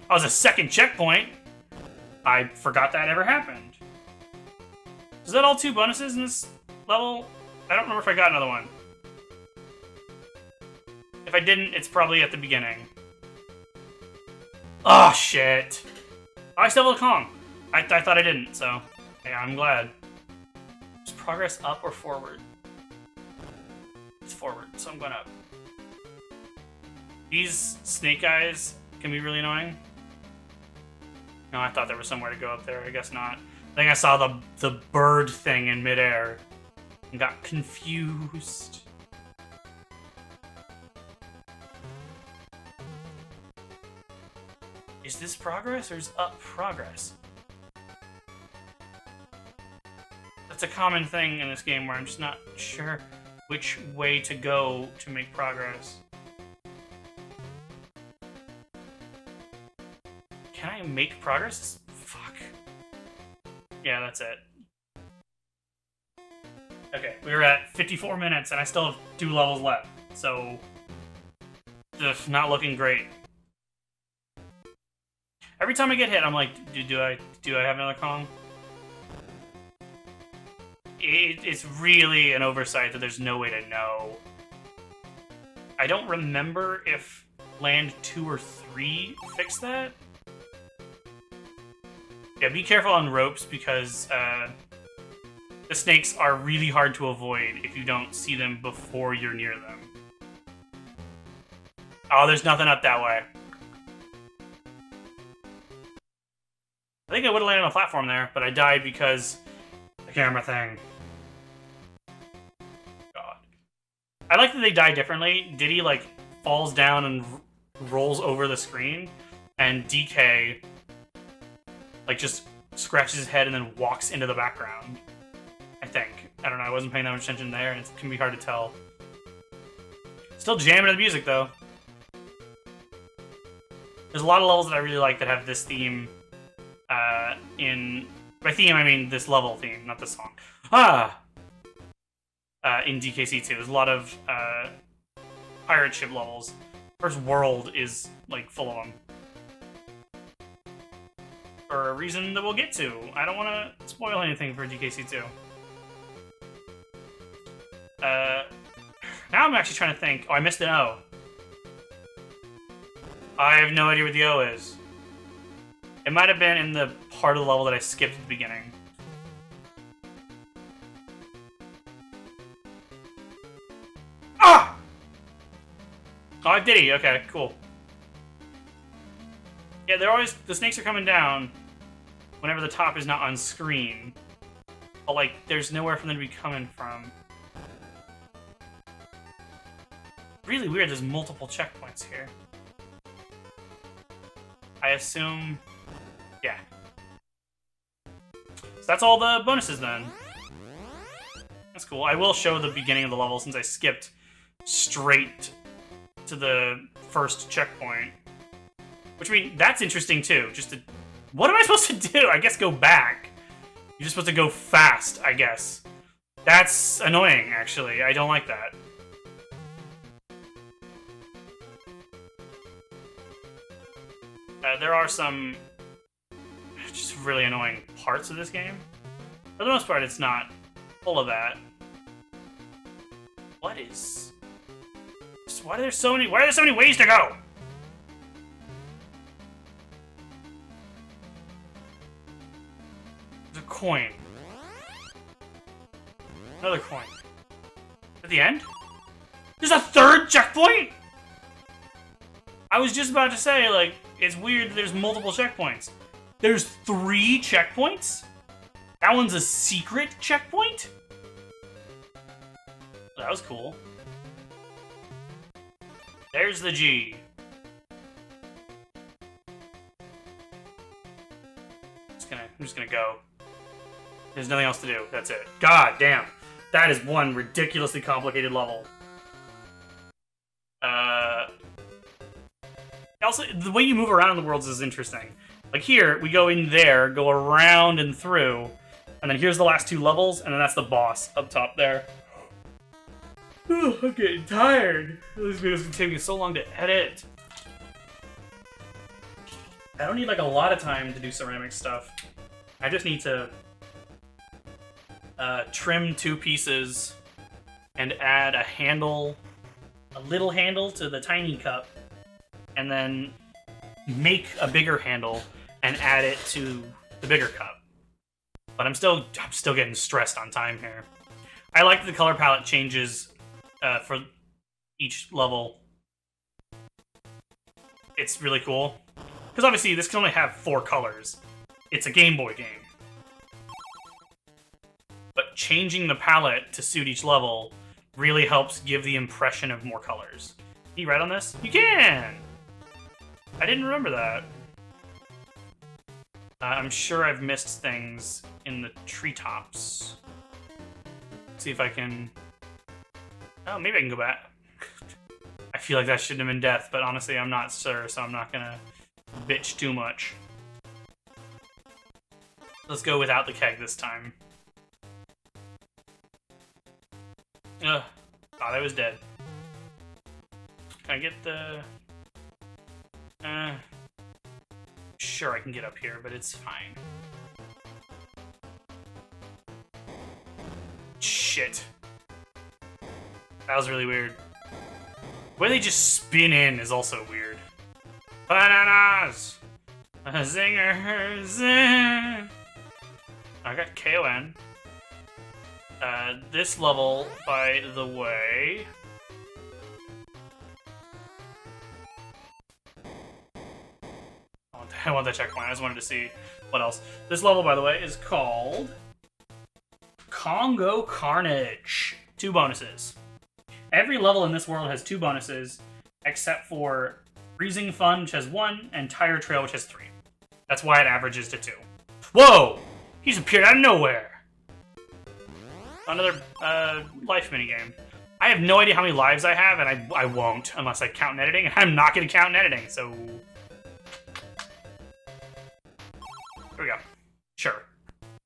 Oh, it's a second checkpoint! I forgot that ever happened. Is that all 2 bonuses in this level? I don't remember if I got another one. If I didn't, it's probably at the beginning. Oh, shit! Oh, I still have a Kong. I thought I didn't, so yeah, I'm glad. Is progress up or forward? It's forward, so I'm going up. These snake eyes can be really annoying. No, I thought there was somewhere to go up there. I guess not. I think I saw the bird thing in midair and got confused. Is this progress or is up progress? That's a common thing in this game where I'm just not sure which way to go to make progress. Can I make progress? Fuck. Yeah, that's it. Okay, we were at 54 minutes and I still have 2 levels left, so not looking great. Every time I get hit, I'm like, do I have another Kong? It's really an oversight that there's no way to know. I don't remember if Land 2 or 3 fixed that. Yeah, be careful on ropes because the snakes are really hard to avoid if you don't see them before you're near them. Oh, there's nothing up that way. I think I would have landed on a platform there, but I died because the camera thing. God. I like that they die differently. Diddy, like, falls down and rolls over the screen, and DK, like, just scratches his head and then walks into the background. I think. I don't know, I wasn't paying that much attention there, and it can be hard to tell. Still jamming to the music, though. There's a lot of levels that I really like that have this theme. By theme, I mean this level theme, not this song. In DKC2, there's a lot of pirate ship levels. First world is like full of them. For a reason that we'll get to. I don't want to spoil anything for DKC2. Now I'm actually trying to think. Oh, I missed an O. I have no idea what the O is. It might have been in the part of the level that I skipped at the beginning. Ah! Oh, I did he. Okay, cool. Yeah, the snakes are coming down whenever the top is not on screen. But, like, there's nowhere for them to be coming from. Really weird, there's multiple checkpoints here. I assume... yeah. So that's all the bonuses then. That's cool. I will show the beginning of the level since I skipped straight to the first checkpoint. Which, I mean, that's interesting too. Just to... what am I supposed to do? I guess go back. You're just supposed to go fast, I guess. That's annoying, actually. I don't like that. There are some just really annoying parts of this game. For the most part, it's not full of that. What is... why are there so many ways to go? There's a coin. Another coin. At the end? There's a third checkpoint?! I was just about to say, like, it's weird that there's multiple checkpoints. There's 3 checkpoints? That one's a secret checkpoint? That was cool. There's the G. I'm just gonna go. There's nothing else to do. That's it. God damn. That is one ridiculously complicated level. Also, the way you move around in the worlds is interesting. Like here, we go in there, go around and through, and then here's the last 2 levels, and then that's the boss up top there. Ooh, I'm getting tired. This video's gonna take me so long to edit. I don't need like a lot of time to do ceramic stuff. I just need to trim 2 pieces and add a handle, a little handle to the tiny cup, and then make a bigger handle and add it to the bigger cup. But I'm still getting stressed on time here. I like the color palette changes for each level. It's really cool. Because obviously this can only have 4 colors. It's a Game Boy game. But changing the palette to suit each level really helps give the impression of more colors. Can you write on this? You can! I didn't remember that. I'm sure I've missed things in the treetops. Let's see if I can... Oh, maybe I can go back. I feel like that shouldn't have been death, but honestly I'm not sure, so I'm not gonna bitch too much. Let's go without the keg this time. Ugh. Thought I was dead. Can I get the... Sure, I can get up here, but it's fine. Shit. That was really weird. The way they just spin in is also weird. Bananas! Zingers! I got KON. This level, by the way... I want that checkpoint. I just wanted to see what else. This level, by the way, is called Congo Carnage. 2 bonuses. Every level in this world has 2 bonuses, except for Freezing Fun, which has 1, and Tire Trail, which has 3. That's why it averages to 2. Whoa! He's appeared out of nowhere! Another life minigame. I have no idea how many lives I have, and I won't unless I count in editing, and I'm not going to count in editing, so... Here we go. Sure.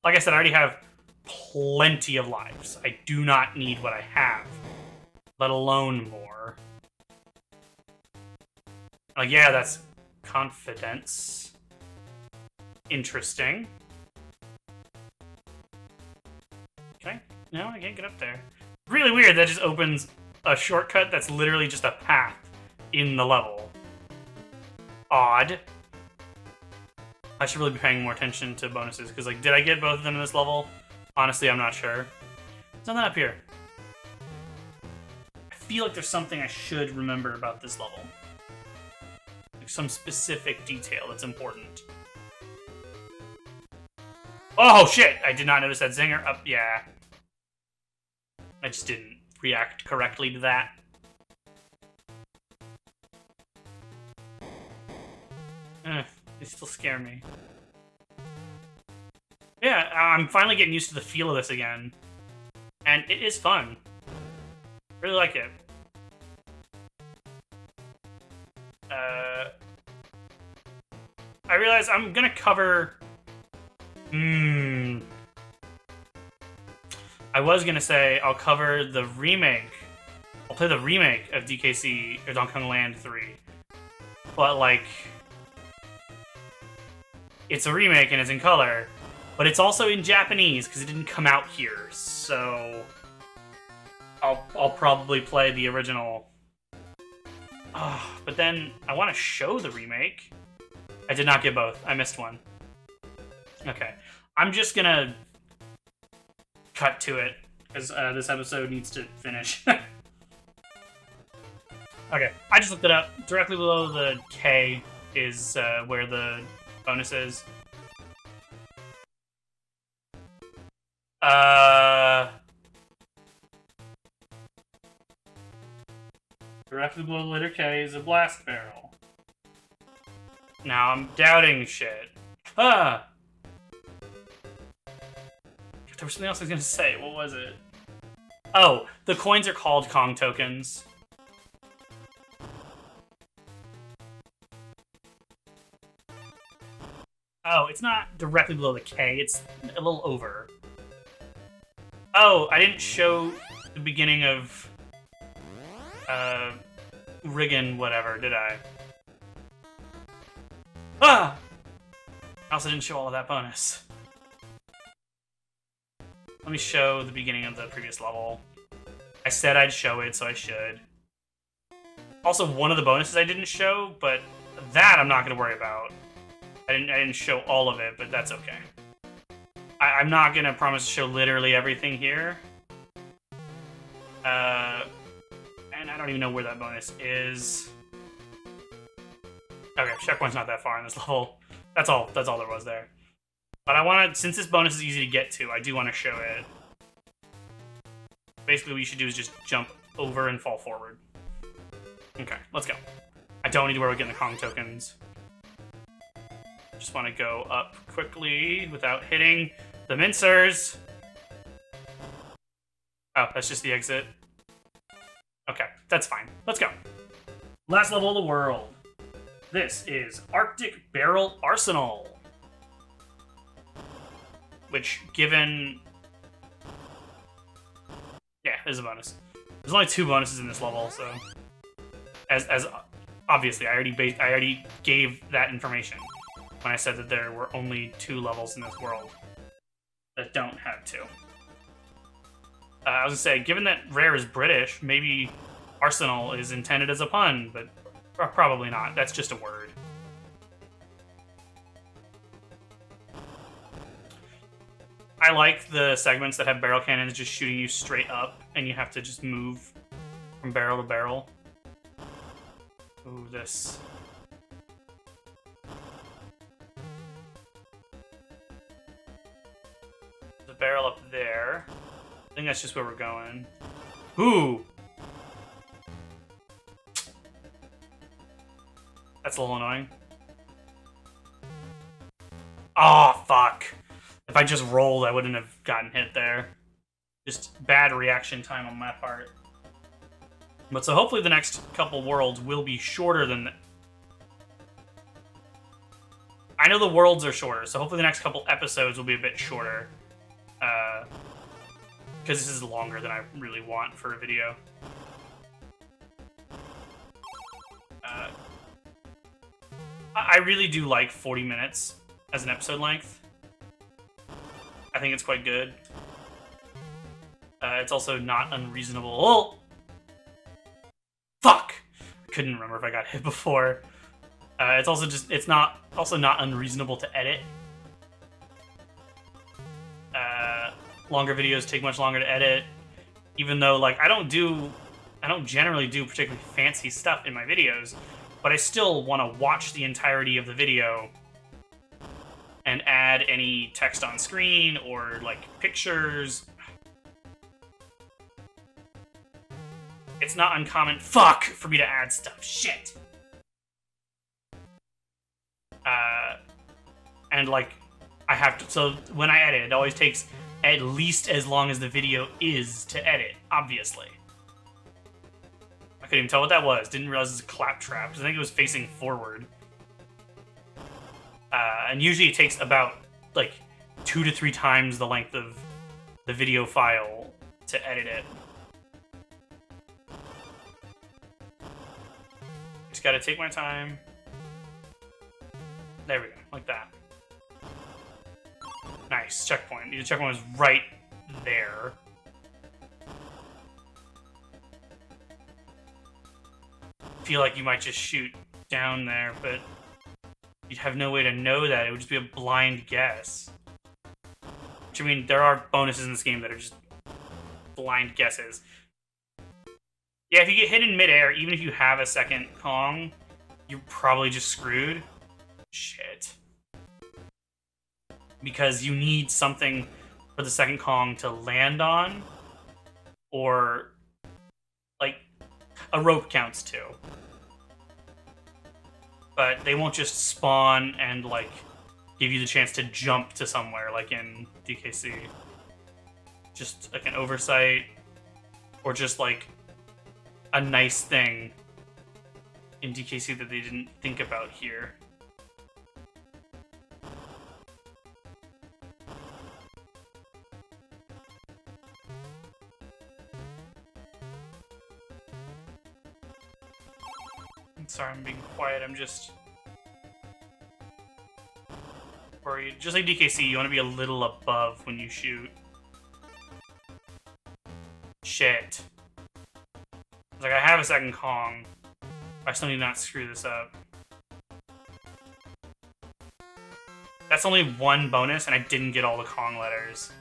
Like I said, I already have plenty of lives. I do not need what I have, let alone more. Like, yeah, that's confidence. Interesting. Okay. No, I can't get up there. Really weird, that just opens a shortcut that's literally just a path in the level. Odd. I should really be paying more attention to bonuses, because, like, did I get both of them in this level? Honestly, I'm not sure. There's nothing up here. I feel like there's something I should remember about this level. Like, some specific detail that's important. Oh, shit! I did not notice that zinger. Yeah. I just didn't react correctly to that. They still scare me. Yeah, I'm finally getting used to the feel of this again. And it is fun. Really like it. I realize I'm gonna cover... I was gonna say I'll cover the remake. I'll play the remake of DKC, or Donkey Kong Land 3. But, like... It's a remake and it's in color, but it's also in Japanese because it didn't come out here. So I'll probably play the original. But then I want to show the remake. I did not get both. I missed one. Okay, I'm just gonna cut to it because this episode needs to finish. Okay, I just looked it up. Directly below the K is where the bonuses. Directly below the letter K is a blast barrel. Now I'm doubting shit. Ah! There was something else I was gonna say. What was it? Oh, the coins are called Kong tokens. Oh, it's not directly below the K. It's a little over. Oh, I didn't show the beginning of Riggin whatever, did I? Ah! I also didn't show all of that bonus. Let me show the beginning of the previous level. I said I'd show it, so I should. Also, one of the bonuses I didn't show, but that I'm not going to worry about. I didn't show all of it, but that's okay. I'm not going to promise to show literally everything here. And I don't even know where that bonus is. Okay, checkpoint's not that far in this level. That's all there was there. But I want to, since this bonus is easy to get to, I do want to show it. Basically, what you should do is just jump over and fall forward. Okay, let's go. I don't need to worry about getting the Kong tokens. Just want to go up quickly without hitting the mincers. Oh, that's just the exit. Okay, that's fine. Let's go. Last level of the world. This is Arctic Barrel Arsenal. Which, given... Yeah, there's a bonus. There's only 2 bonuses in this level, so... As obviously, I already gave that information when I said that there were only 2 levels in this world that don't have 2. I was gonna say, given that Rare is British, maybe Arsenal is intended as a pun, but probably not. That's just a word. I like the segments that have barrel cannons just shooting you straight up, and you have to just move from barrel to barrel. Ooh, this. The barrel up there. I think that's just where we're going. Ooh! That's a little annoying. Oh, fuck. If I just rolled, I wouldn't have gotten hit there. Just bad reaction time on my part. But so hopefully the next couple worlds will be shorter than... I know the worlds are shorter, so hopefully the next couple episodes will be a bit shorter. Because this is longer than I really want for a video. I really do like 40 minutes as an episode length. I think it's quite good. It's also not unreasonable. Oh! Fuck! I couldn't remember if I got hit before. It's also just, it's not unreasonable to edit. Longer videos take much longer to edit. Even though, like, I don't generally do particularly fancy stuff in my videos, but I still want to watch the entirety of the video and add any text on screen or, like, pictures. It's not uncommon, fuck, for me to add stuff. Shit! And, like, I have to... So, when I edit, it always takes at least as long as the video is to edit, obviously. I couldn't even tell what that was. Didn't realize it was a claptrap, because I think it was facing forward. And usually it takes about, like, 2 to 3 times the length of the video file to edit it. Just gotta take my time. There we go, like that. Nice, checkpoint. The checkpoint was right there. Feel like you might just shoot down there, but you'd have no way to know that. It would just be a blind guess. Which, I mean, there are bonuses in this game that are just blind guesses. Yeah, if you get hit in midair, even if you have a second Kong, you're probably just screwed. Shit. Because you need something for the second Kong to land on. Or, like... a rope counts too. But they won't just spawn and, like, give you the chance to jump to somewhere, like in DKC. Just, like, an oversight, or just, like, a nice thing in DKC that they didn't think about here. Sorry, I'm being quiet. I'm just worried. Just like DKC, you want to be a little above when you shoot. Shit. It's like, I have a second Kong. I still need to not screw this up. That's only one bonus, and I didn't get all the Kong letters.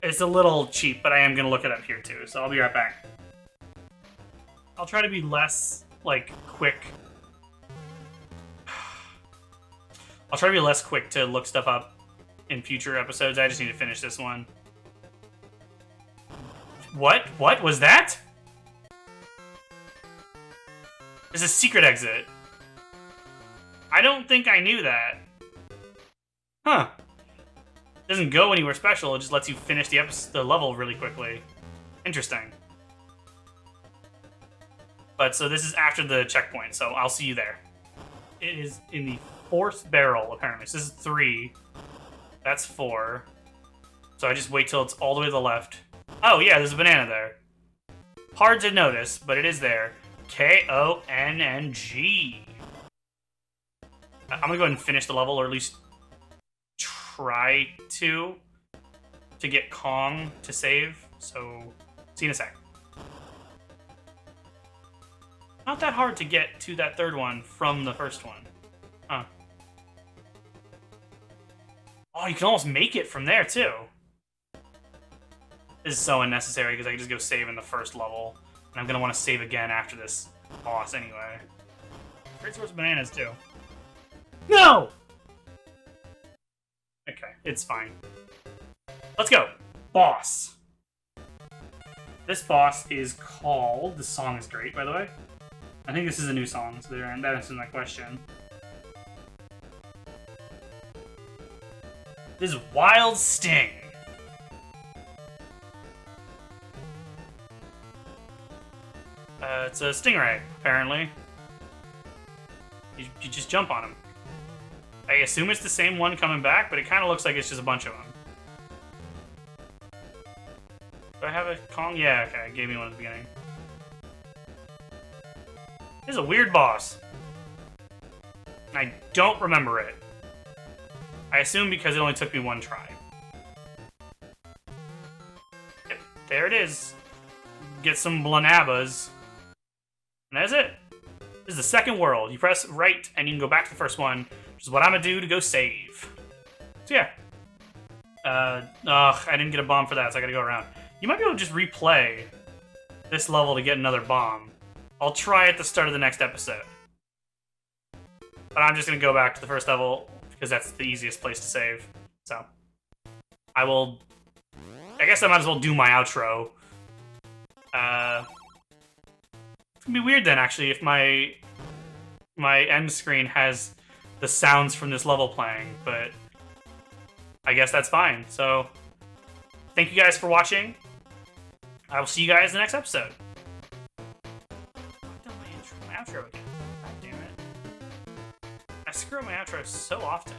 It's a little cheap, but I am going to look it up here too, so I'll be right back. I'll try to be less, like, quick. I'll try to be less quick to look stuff up in future episodes. I just need to finish this one. What? What was that? There's a secret exit. I don't think I knew that. Huh. It doesn't go anywhere special, it just lets you finish the level really quickly. Interesting. But, so this is after the checkpoint, so I'll see you there. It is in the 4th barrel, apparently. So this is 3. That's 4. So I just wait till it's all the way to the left. Oh, yeah, there's a banana there. Hard to notice, but it is there. K-O-N-N-G. I'm gonna go ahead and finish the level, or at least try to get Kong to save. So, see you in a sec. Not that hard to get to that 3rd one from the 1st one. Huh. Oh, you can almost make it from there, too. This is so unnecessary, because I can just go save in the 1st level. And I'm going to want to save again after this boss anyway. Great source of bananas, too. No! Okay, it's fine. Let's go. Boss. This boss is called... This song is great, by the way. I think this is a new song, so that answers my question. This is Wild Sting. It's a stingray, apparently. You just jump on him. I assume it's the same one coming back, but it kind of looks like it's just a bunch of them. Do I have a Kong? Yeah, okay, it gave me one at the beginning. This is a weird boss. And I don't remember it. I assume because it only took me one try. Yep, there it is. Get some Blanabas. And that's it. This is the 2nd world. You press right, and you can go back to the 1st one, which is what I'm gonna do to go save. So yeah. I didn't get a bomb for that, so I gotta go around. You might be able to just replay this level to get another bomb. I'll try at the start of the next episode. But I'm just gonna go back to the 1st level, because that's the easiest place to save. So, I guess I might as well do my outro. It's gonna be weird then, actually, if my end screen has the sounds from this level playing, but I guess that's fine. So, thank you guys for watching. I will see you guys in the next episode. I've done my outro again. God damn it. I screw up my outro so often.